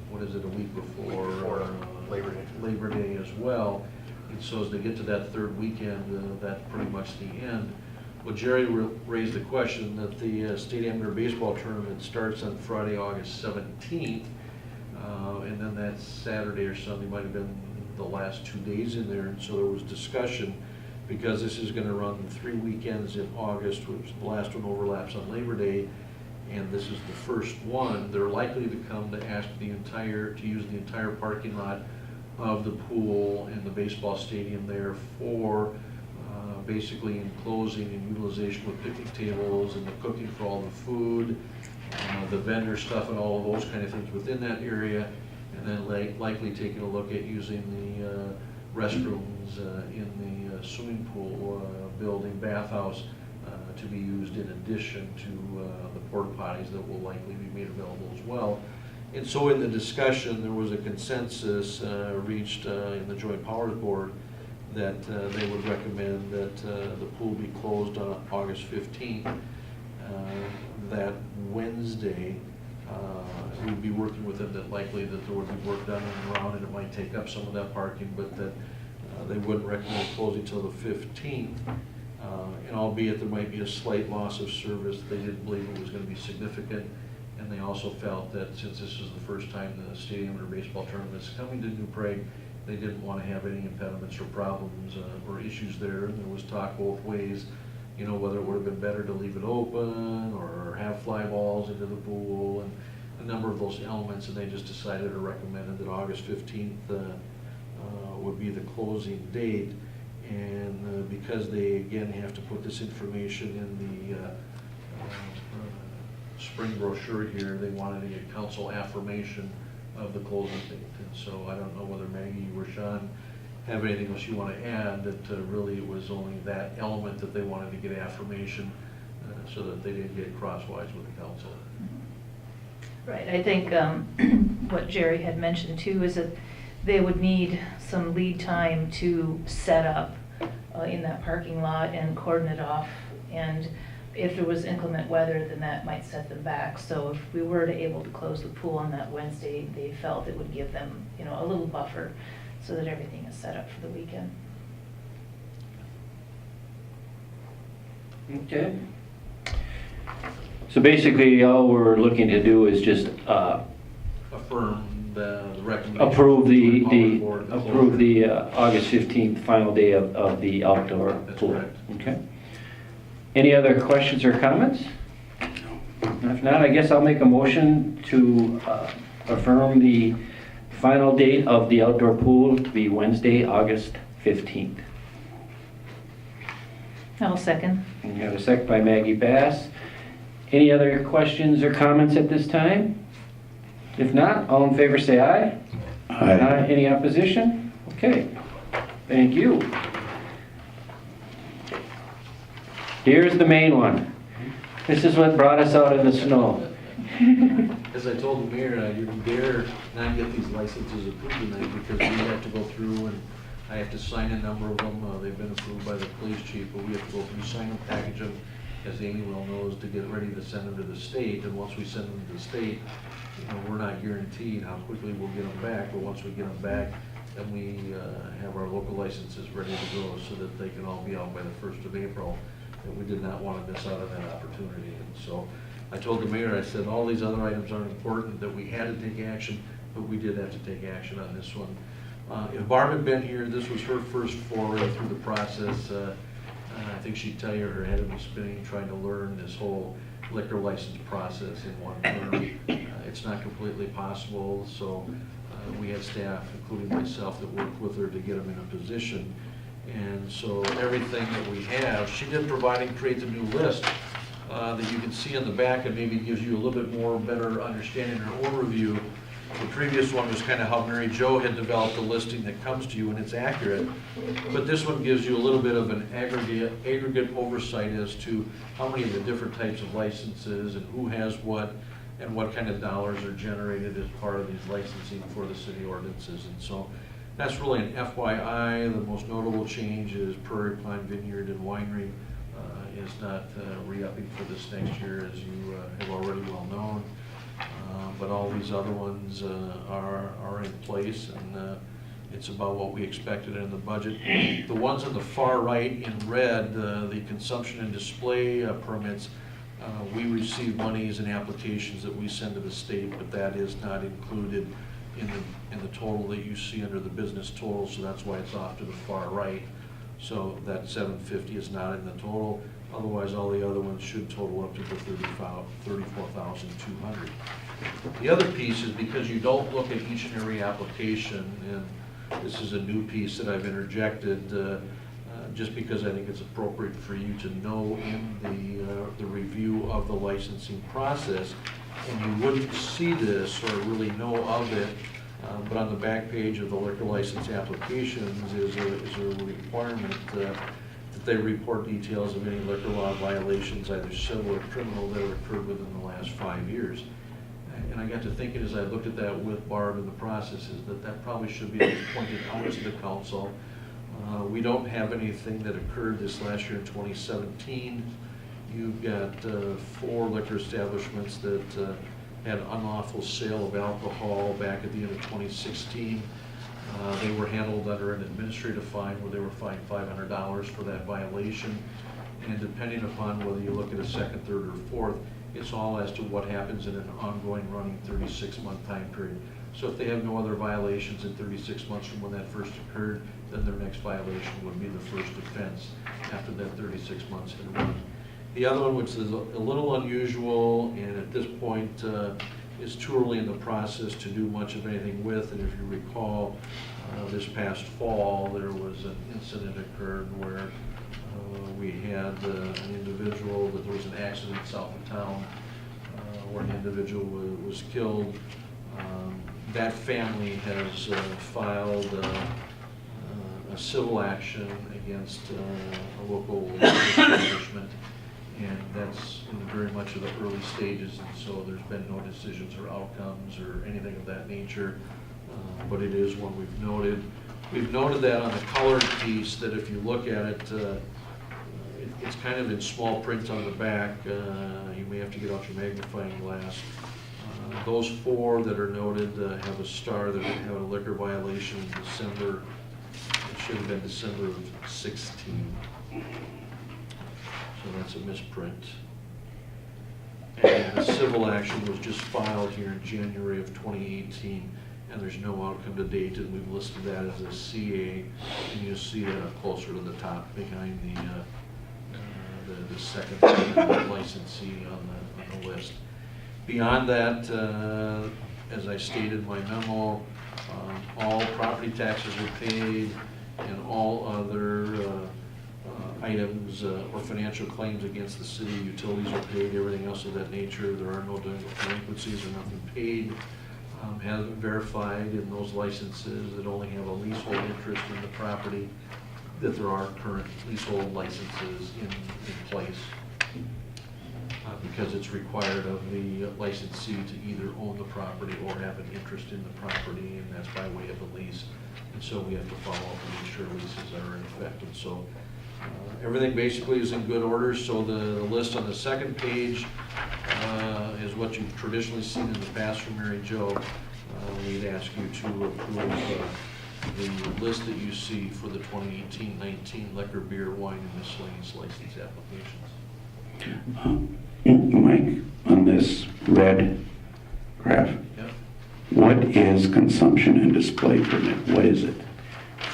what is it, a week before Labor Day as well. And so as they get to that third weekend, that's pretty much the end. Well, Jerry raised the question that the state amateur baseball tournament starts on Friday, August 17th. And then that Saturday or Sunday might have been the last 2 days in there. And so there was discussion, because this is going to run 3 weekends in August, which the last one overlaps on Labor Day, and this is the first one. They're likely to come to ask to use the entire parking lot of the pool and the baseball stadium there for basically enclosing and utilization with picnic tables and the cooking for all the food, the vendor stuff and all of those kind of things within that area, and then likely taking a look at using the restrooms in the swimming pool building, bathhouse, to be used in addition to the porta potties that will likely be made available as well. And so in the discussion, there was a consensus reached in the Joint Powers Board that they would recommend that the pool be closed on August 15th. That Wednesday, We'd be working with them that likely that there would be work done and around, and it might take up some of that parking, but that they wouldn't recommend closing till the 15th. And albeit there might be a slight loss of service, they didn't believe it was going to be significant. And they also felt that since this is the first time the stadium or baseball tournament is coming to New Prague, they didn't want to have any impediments or problems or issues there. And there was talk both ways, you know, whether it would have been better to leave it open or have fly balls into the pool and a number of those elements. And they just decided or recommended that August 15th would be the closing date. And because they again have to put this information in the spring brochure here, they wanted to get council affirmation of the closing date. And so I don't know whether Maggie or Sean have anything else you want to add, that really it was only that element that they wanted to get affirmation so that they didn't get crosswise with the council. Right, I think what Jerry had mentioned too is that they would need some lead time to set up in that parking lot and cordon it off. And if there was inclement weather, then that might set them back. So if we were able to close the pool on that Wednesday, they felt it would give them, you know, a little buffer so that everything is set up for the weekend. Okay. So basically, all we're looking to do is just Affirm the recommendation. approve the Board to approve close. the August 15th final day of the outdoor That's pool. correct. Okay. Any other questions or comments? If not, I guess I'll make a motion to affirm the final date of the outdoor pool to be Wednesday, August 15th. I'll second. We have a second by Maggie Bass. Any other questions or comments at this time? If not, all in favor say aye. Aye. Any opposition? Okay, thank you. Here's the main one. This is what brought us out in the snow. As I told the mayor, you dare not get these licenses approved tonight because we have to go through and I have to sign a number of them. They've been approved by the police chief, but we have to go through, sign them, package them, as Amy well knows, to get ready to send them to the state. And once we send them to the state, you know, we're not guaranteed how quickly we'll get them back, but once we get them back, then we have our local licenses ready to go so that they can all be out by the 1st of April. And we did not want to miss out on that opportunity. And so I told the mayor, I said, all these other items aren't important, that we had to take action, but we did have to take action on this one. If Barb had been here, this was her first foray through the process. I think she'd tell you her head would be spinning trying to learn this whole liquor license process in one term. It's not completely possible, so we had staff, including myself, that worked with her to get them in a position. And so everything that we have, she did provide and create the new list that you can see on the back, and maybe gives you a little bit more better understanding or overview. The previous one was kind of how Mary Jo had developed the listing that comes to you, and it's accurate. But this one gives you a little bit of an aggregate oversight as to how many of the different types of licenses and who has what and what kind of dollars are generated as part of these licensing for the city ordinances. And so that's really an FYI. The most notable change is Prairie Pine Vineyard and Winery is not re-upping for this next year, as you have already well known. But all these other ones are in place, and it's about what we expected in the budget. The ones on the far right in red, the consumption and display permits, we receive monies and applications that we send to the state, but that is not included in the total that you see under the business total, so that's why it's off to the far right. So that 750 is not in the total. Otherwise, all the other ones should total up to the 34,200. The other piece is because you don't look at each and every application, and this is a new piece that I've interjected, just because I think it's appropriate for you to know in the review of the licensing process. And you wouldn't see this or really know of it, but on the back page of the liquor license applications is a requirement that they report details of any liquor law violations, either civil or criminal, that have occurred within the last 5 years. And I got to thinking as I looked at that with Barb in the process, is that probably should be pointed out to the council. We don't have anything that occurred this last year in 2017. You've got 4 liquor establishments that had unlawful sale of alcohol back at the end of 2016. They were handled under an administrative fine where they were fined $500 for that violation. And depending upon whether you look at a second, third, or fourth, it's all as to what happens in an ongoing running 36-month time period. So if they have no other violations in 36 months from when that first occurred, then their next violation would be the first offense after that 36 months had run. The other one, which is a little unusual, and at this point is too early in the process to do much of anything with, and if you recall, this past fall, there was an incident occurred where we had an individual, that there was an accident south of town where an individual was killed. That family has filed a civil action against a local establishment, and that's in very much of the early stages, and so there's been no decisions or outcomes or anything of that nature, but it is one we've noted. We've noted that on the colored piece, that if you look at it, it's kind of in small print on the back. You may have to get out your magnifying glass. Those 4 that are noted have a star that have a liquor violation in December. It should have been December of 16. So that's a misprint. And the civil action was just filed here in January of 2018, and there's no outcome to date, and we've listed that as a CA, and you'll see it up closer to the top behind the second licensee on the list. Beyond that, as I stated in my memo, all property taxes are paid, and all other items or financial claims against the city, utilities are paid, everything else of that nature. There are no delinquencies or nothing paid. Has been verified in those licenses that only have a leasehold interest in the property, that there are current leasehold licenses in place. Because it's required of the licensee to either own the property or have an interest in the property, and that's by way of a lease. And so we have to follow up and make sure leases are in effect. And so everything basically is in good order. So the list on the second page is what you've traditionally seen in the past from Mary Jo. We'd ask you to approve the list that you see for the 2018-19 liquor, beer, wine, and miscellaneous license applications. Mike, on this red graph, Yep. what is consumption and display permit? What is it?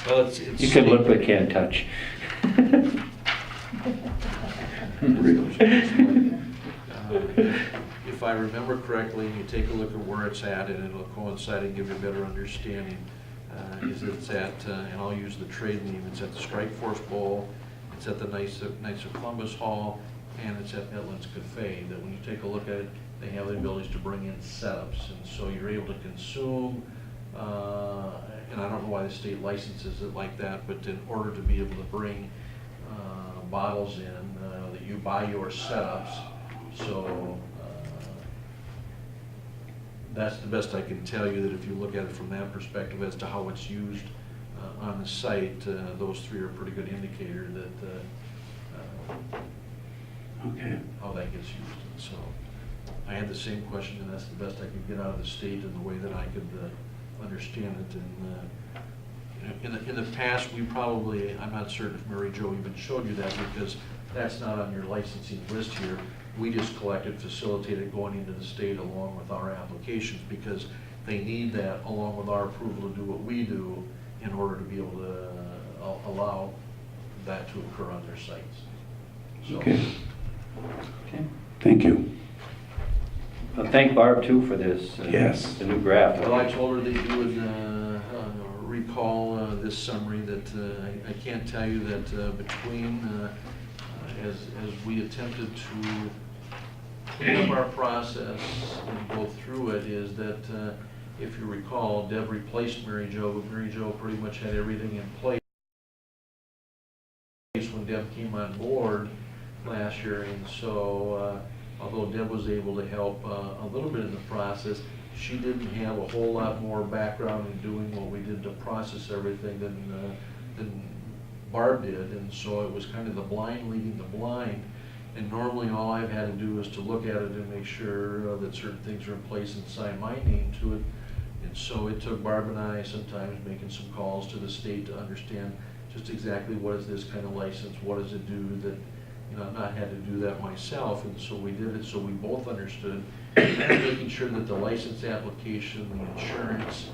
Well, it's You can look but can't touch. If I remember correctly, and you take a look at where it's at, and it'll coincide and give you a better understanding, is it's at, and I'll use the trade name, it's at the Strike Force Bowl, it's at the Knights of Columbus Hall, and it's at Edlands Cafe. That when you take a look at it, they have the abilities to bring in setups, and so you're able to consume, and I don't know why the state licenses it like that, but in order to be able to bring bottles in, that you buy your setups, so that's the best I can tell you, that if you look at it from that perspective as to how it's used on the site, those 3 are a pretty good indicator that Okay. how that gets used. And so I had the same question, and that's the best I could get out of the state in the way that I could understand it. And in the past, we probably, I'm not certain if Mary Jo even showed you that, because that's not on your licensing list here. We just collected, facilitated going into the state along with our applications, because they need that along with our approval to do what we do in order to be able to allow that to occur on their sites. So, Okay. Okay. Thank you. Thank Barb too for this. Yes. The new graph. well, I told her that you would recall this summary, that I can't tell you that between, as we attempted to clean up our process and go through it, is that if you recall, Deb replaced Mary Jo, but Mary Jo pretty much had everything in place when Deb came on board last year, and so although Deb was able to help a little bit in the process, she didn't have a whole lot more background in doing what we did to process everything than Barb did, and so it was kind of the blind leading the blind. And normally, all I've had to do is to look at it and make sure that certain things are in place and sign my name to it. And so it took Barb and I sometimes making some calls to the state to understand just exactly what is this kind of license, what does it do, that, you know, I've not had to do that myself, and so we did it so we both understood. And making sure that the license application, the insurance,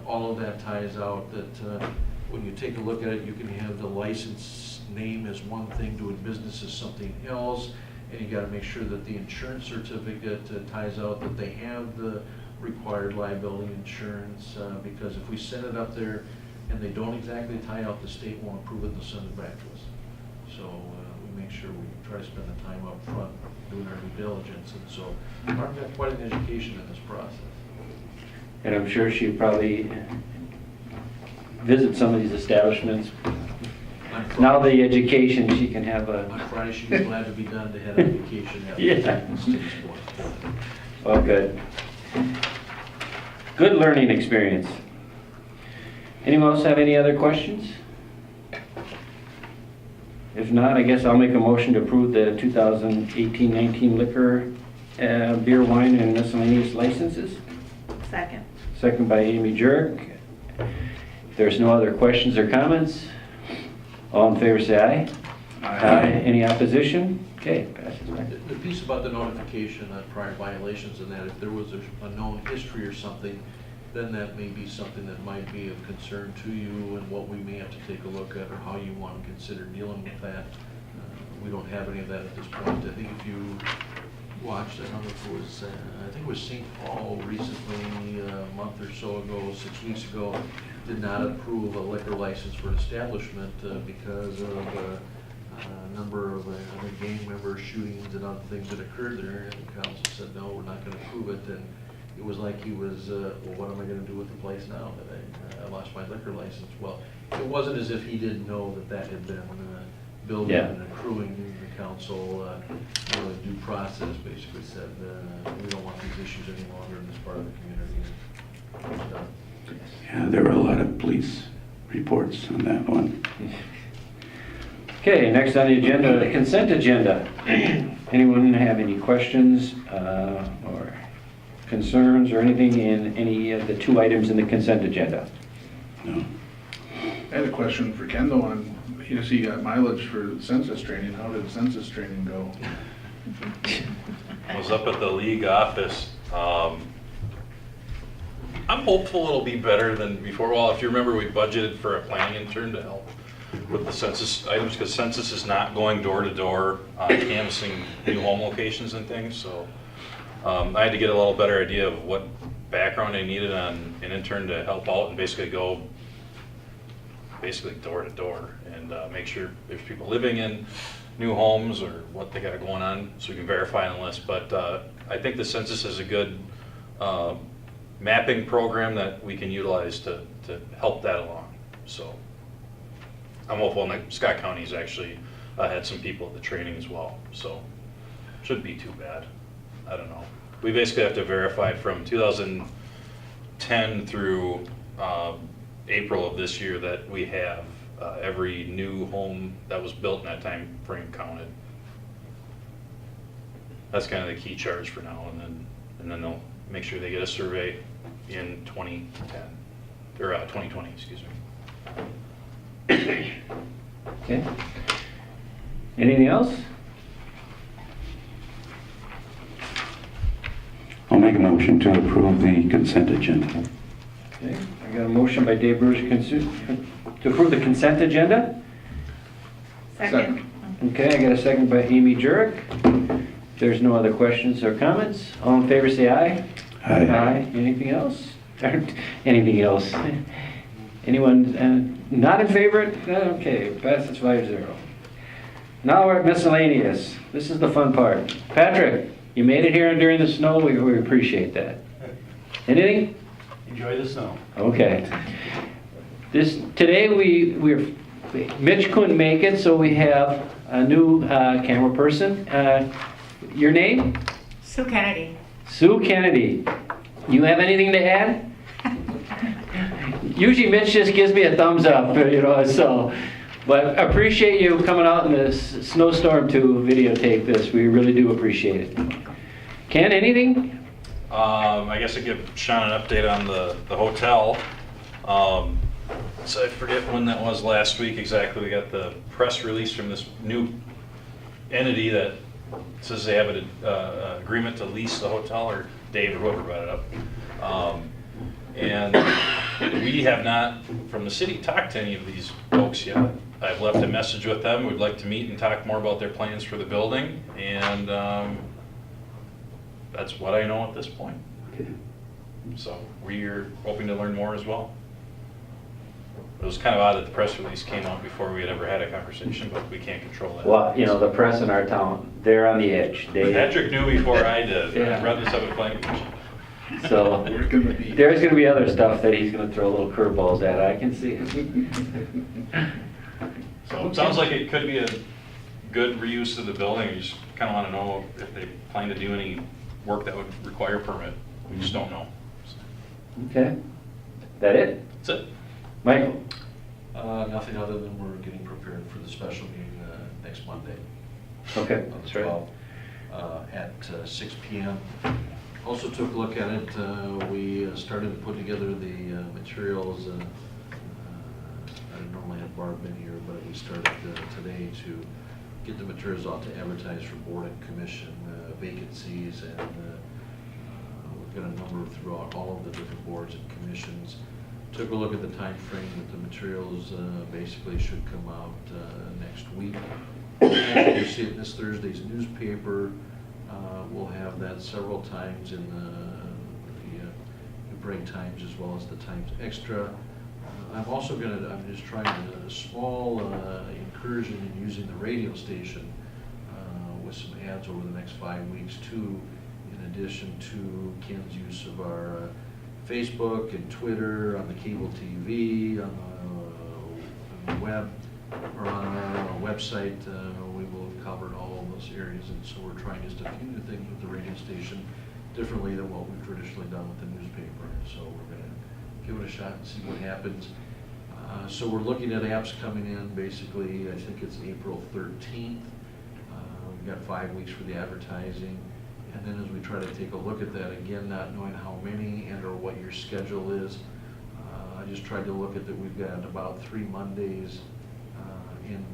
all of that ties out, that when you take a look at it, you can have the license name as one thing, doing business as something else, and you gotta make sure that the insurance certificate ties out that they have the required liability insurance, because if we send it up there and they don't exactly tie out, the state won't approve it and they'll send it back to us. So we make sure we try to spend the time up front doing our due diligence, and so Mark got quite an education in this process. And I'm sure she'd probably visit some of these establishments. Now the education, she can have On a, Friday, she was glad to be done to head on vacation after Yeah. the state sport. well, good. Good learning experience. Anyone else have any other questions? If not, I guess I'll make a motion to approve the 2018-19 liquor, beer, wine, and miscellaneous licenses. Second. Second by Amy Jurek. If there's no other questions or comments, all in favor say aye. Aye. Any opposition? Okay, passes by. The piece about the notification on prior violations and that, if there was a known history or something, then that may be something that might be of concern to you and what we may have to take a look at or how you want to consider dealing with that. We don't have any of that at this point. I think if you watched, I don't know if it was, I think it was St. Paul recently, a month or so ago, 6 weeks ago, did not approve a liquor license for an establishment because of a number of other gang member shootings and other things that occurred there. And the council said, no, we're not going to approve it. And it was like he was, well, what am I going to do with the place now that I lost my liquor license? Well, it wasn't as if he didn't know that that had been building Yeah. and accruing. The council, due process basically said, we don't want these issues any longer in this part of the community. It's done. Yeah, there were a lot of police reports on that one. Okay, next on the agenda, the consent agenda. Anyone have any questions or concerns or anything in any of the two items in the consent agenda? No. I had a question for Ken though on, you see you got mileage for census training. How did census training go? I was up at the league office. I'm hopeful it'll be better than before. Well, if you remember, we budgeted for a planning intern to help with the census items, because census is not going door to door, canvassing new home locations and things. So I had to get a little better idea of what background I needed on an intern to help out and basically go door to door and make sure there's people living in new homes or what they got going on, so we can verify on the list. But I think the census is a good mapping program that we can utilize to help that along. So I'm hopeful, and Scott County's actually had some people at the training as well, so shouldn't be too bad. I don't know. We basically have to verify from 2010 through April of this year that we have every new home that was built in that time frame counted. That's kind of the key charge for now, and then they'll make sure they get a survey in 2010 or 2020, excuse me. Okay. Anything else? I'll make a motion to approve the consent agenda. Okay, I got a motion by Dave Bruce to approve the consent agenda. Second. Okay, I got a second by Amy Jurek. If there's no other questions or comments, all in favor say aye. Aye. Anything else? Anything else? Anyone not in favor? Okay, passes 5-0. Now we're at miscellaneous. This is the fun part. Patrick, you made it here during the snow. We appreciate that. Anything? Enjoy the snow. Okay. Today Mitch couldn't make it, so we have a new camera person. Your name? Sue Kennedy. Sue Kennedy. You have anything to add? Usually Mitch just gives me a thumbs up, so But appreciate you coming out in this snowstorm to videotape this. We really do appreciate it. Ken, anything? I guess I give Sean an update on the hotel. So I forget when that was last week exactly. We got the press release from this new entity that says they have an agreement to lease the hotel, or Dave or whoever brought it up. And we have not, from the city, talked to any of these folks yet. I've left a message with them. We'd like to meet and talk more about their plans for the building, and that's what I know at this point. Okay. So we're hoping to learn more as well. It was kind of odd that the press release came out before we had ever had a conversation, but we can't control that. Well, you know, the press in our town, they're on the edge. Patrick knew before I did. Yeah. I read this up at Planning Commission. So We're gonna be. there's going to be other stuff that he's going to throw little curveballs at. I can see it. So it sounds like it could be a good reuse of the building. We just kind of want to know if they plan to do any work that would require a permit. We just don't know. Okay. That it? That's it. Michael? Nothing other than we're getting prepared for the special meeting next Monday. Okay, On the that's right. 12th, at 6 p.m. Also took a look at it. We started to put together the materials. I normally have Barb in here, but we started today to get the materials out to advertise for board and commission vacancies, and we've got a number throughout all of the different boards and commissions. Took a look at the time frame that the materials basically should come out next week. Actually, you see it in this Thursday's newspaper. We'll have that several times in the break times as well as the times extra. I'm just trying a small incursion in using the radio station with some ads over the next 5 weeks too, in addition to Ken's use of our Facebook and Twitter, on the cable TV, on the web, or on our website. We will have covered all of those areas, and so we're trying just a few new things with the radio station differently than what we've traditionally done with the newspaper. So we're going to give it a shot and see what happens. So we're looking at apps coming in, basically, I think it's April 13th. We've got 5 weeks for the advertising. And then as we try to take a look at that, again, not knowing how many and or what your schedule is, I just tried to look at that. We've got about 3 Mondays in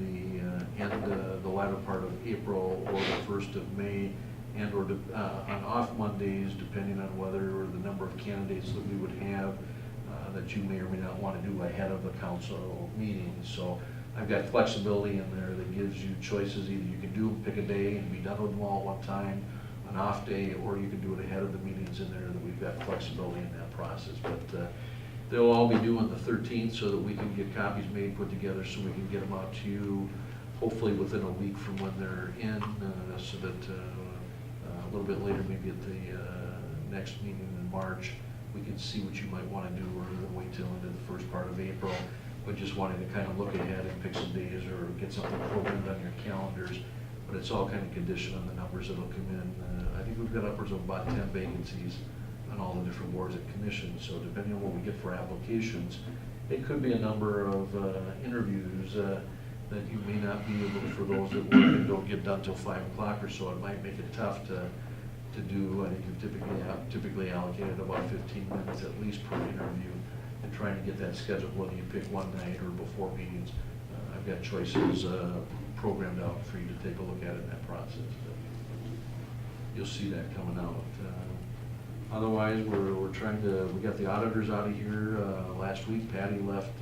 the latter part of April or the 1st of May, and or on off Mondays, depending on whether or the number of candidates that we would have that you may or may not want to do ahead of the council meeting. So I've got flexibility in there that gives you choices. Either you can pick a day and be done with them all at one time, an off day, or you can do it ahead of the meetings in there. That we've got flexibility in that process. But they'll all be due on the 13th so that we can get copies made, put together, so we can get them out to you hopefully within a week from when they're in, so that a little bit later, maybe at the next meeting in March, we can see what you might want to do rather than wait till into the first part of April. But just wanting to kind of look ahead and pick some days or get something programmed on your calendars. But it's all kind of conditioned on the numbers that'll come in. I think we've got upwards of about 10 vacancies on all the different boards and commissions. So depending on what we get for applications, it could be a number of interviews that you may not be able to, for those that work and don't get done till 5 o'clock or so. It might make it tough to do. I think you've typically allocated about 15 minutes at least per interview, and trying to get that scheduled, whether you pick one night or before meetings. I've got choices programmed out for you to take a look at in that process. You'll see that coming out. Otherwise, we're trying to, we got the auditors out of here last week. Patty left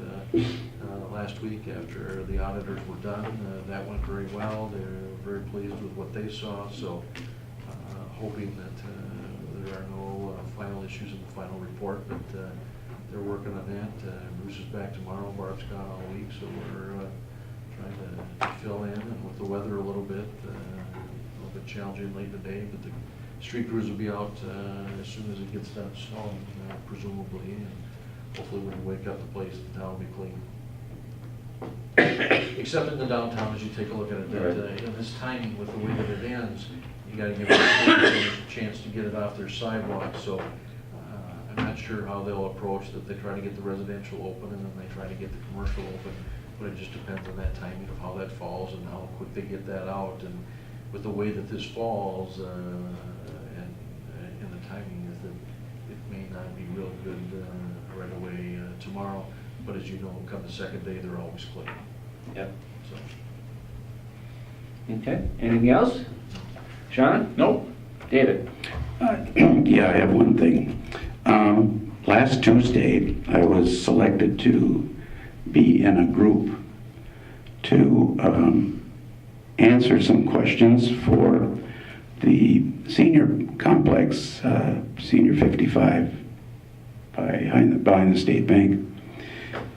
last week after the auditors were done. That went very well. They're very pleased with what they saw. So hoping that there are no final issues in the final report, but they're working on that. Bruce is back tomorrow. Barb's gone all week, so we're trying to fill in, and with the weather a little bit challenging late in the day, but the street crews will be out as soon as it gets done snowing, presumably, and hopefully when you wake up, the place, the town will be clean. Except in the downtown, as you take a look at it, that this timing with the way that it ends, you got to give them a chance to get it off their sidewalk. So I'm not sure how they'll approach that. They try to get the residential open and then they try to get the commercial open But it just depends on that timing of how that falls and how quick they get that out. And with the way that this falls, and the timing is that it may not be real good right away tomorrow. But as you know, come the second day, they're always clear. Yep. So. Okay, anything else? Sean? Nope. David? Yeah, I have one thing. Last Tuesday, I was selected to be in a group to answer some questions for the senior complex, Senior 55, behind the State Bank.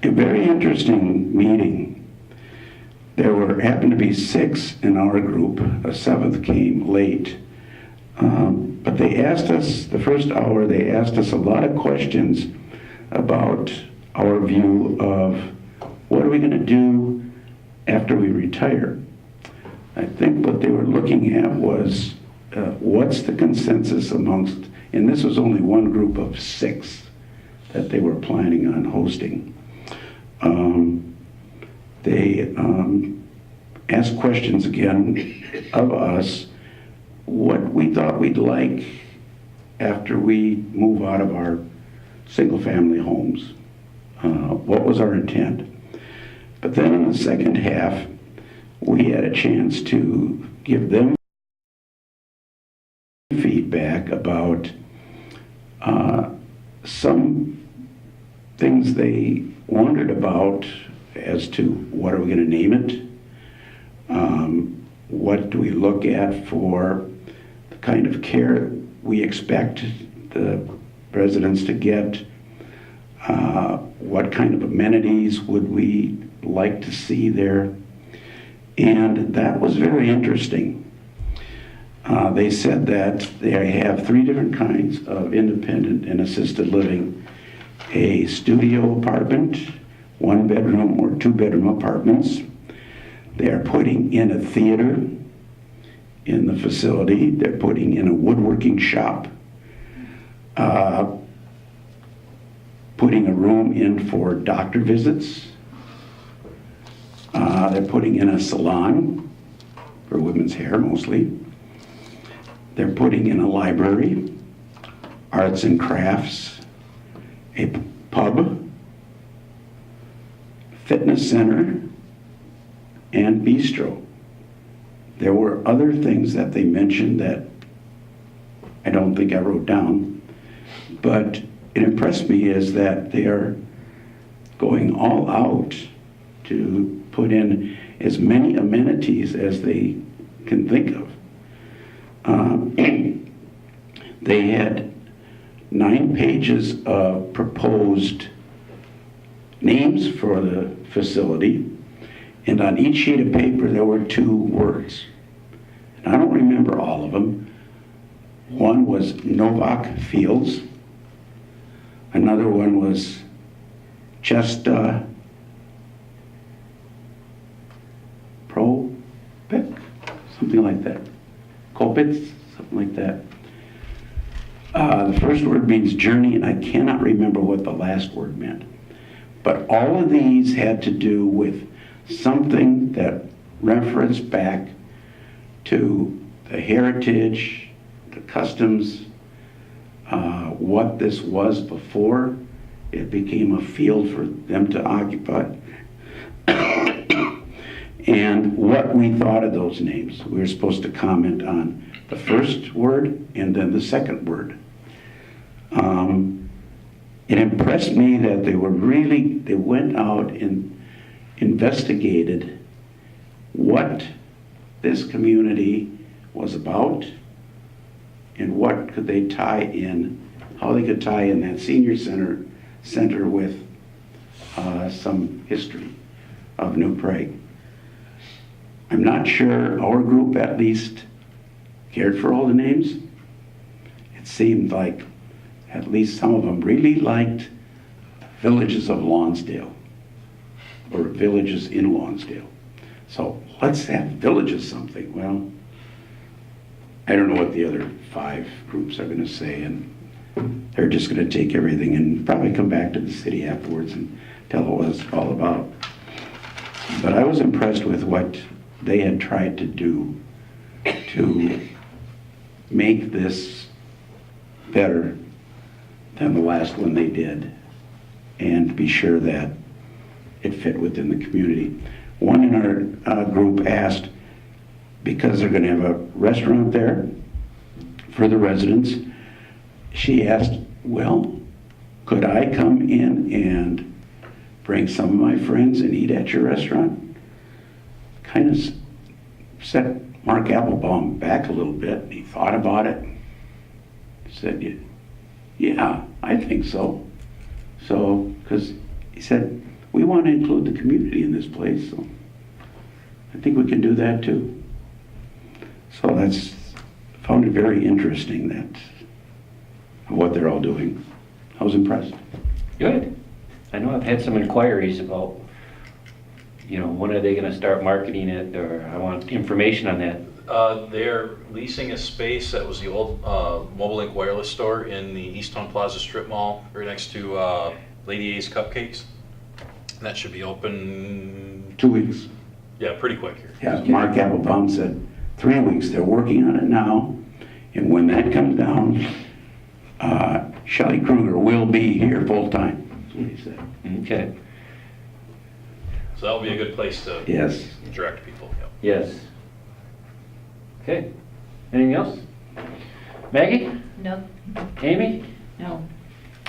A very interesting meeting. There happened to be 6 in our group. A 7th came late. But they asked us, the first hour, they asked us a lot of questions about our view of what are we going to do after we retire. I think what they were looking at was what's the consensus amongst, and this was only one group of 6 that they were planning on hosting. They asked questions again of us, what we thought we'd like after we move out of our single-family homes. What was our intent? But then in the second half, we had a chance to give them feedback about some things they wondered about as to what are we going to name it? What do we look at for the kind of care we expect the residents to get? What kind of amenities would we like to see there? And that was very interesting. They said that they have 3 different kinds of independent and assisted living. A studio apartment, 1-bedroom or 2-bedroom apartments. They are putting in a theater in the facility. They're putting in a woodworking shop. Putting a room in for doctor visits. They're putting in a salon for women's hair mostly. They're putting in a library, arts and crafts, a pub, fitness center, and bistro. There were other things that they mentioned that I don't think I wrote down, but it impressed me is that they are going all out to put in as many amenities as they can think of. They had 9 pages of proposed names for the facility, and on each sheet of paper there were 2 words. And I don't remember all of them. One was Novak Fields. Another one was Chesta Propic, something like that. Kopitz, something like that. The first word means journey, and I cannot remember what the last word meant. But all of these had to do with something that referenced back to the heritage, the customs, what this was before it became a field for them to occupy, and what we thought of those names. We were supposed to comment on the first word and then the second word. It impressed me that they went out and investigated what this community was about and what could they tie in, how they could tie in that senior center with some history of New Prague. I'm not sure our group at least cared for all the names. It seemed like at least some of them really liked Villages of Lonsdale or Villages in Lonsdale. So let's have Villages something. Well, I don't know what the other 5 groups are going to say, and they're just going to take everything and probably come back to the city afterwards and tell what it's all about. But I was impressed with what they had tried to do to make this better than the last one they did, and be sure that it fit within the community. One in our group asked, because they're going to have a restaurant there for the residents, she asked, well, could I come in and bring some of my friends and eat at your restaurant? Kind of set Mark Applebaum back a little bit, and he thought about it. Said, yeah, I think so. So, because he said, we want to include the community in this place, so I think we can do that too. So found it very interesting that what they're all doing. I was impressed. Good. I know I've had some inquiries about, when are they gonna start marketing it, or I want information on that. They're leasing a space that was the old Mobile Link Wireless store in the Easttown Plaza Strip Mall, right next to Lady A's Cupcakes. And that should be open, 2 weeks. yeah, pretty quick here. Yeah, Mark Applebaum said 3 weeks. They're working on it now, and when that comes down, Shelley Kruger will be here full time. That's what he said. Okay. So that'll be a good place to Yes. direct people. Yep. Yes. Okay. Anything else? Maggie? No, Amy? No.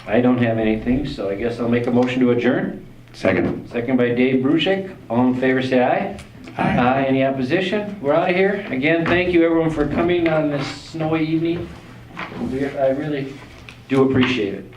I don't have anything, so I guess I'll make a motion to adjourn. Second. Second by Dave Brusick. All in favor, say aye. Aye. Any opposition? We're out of here. Again, thank you everyone for coming on this snowy evening. I really do appreciate it.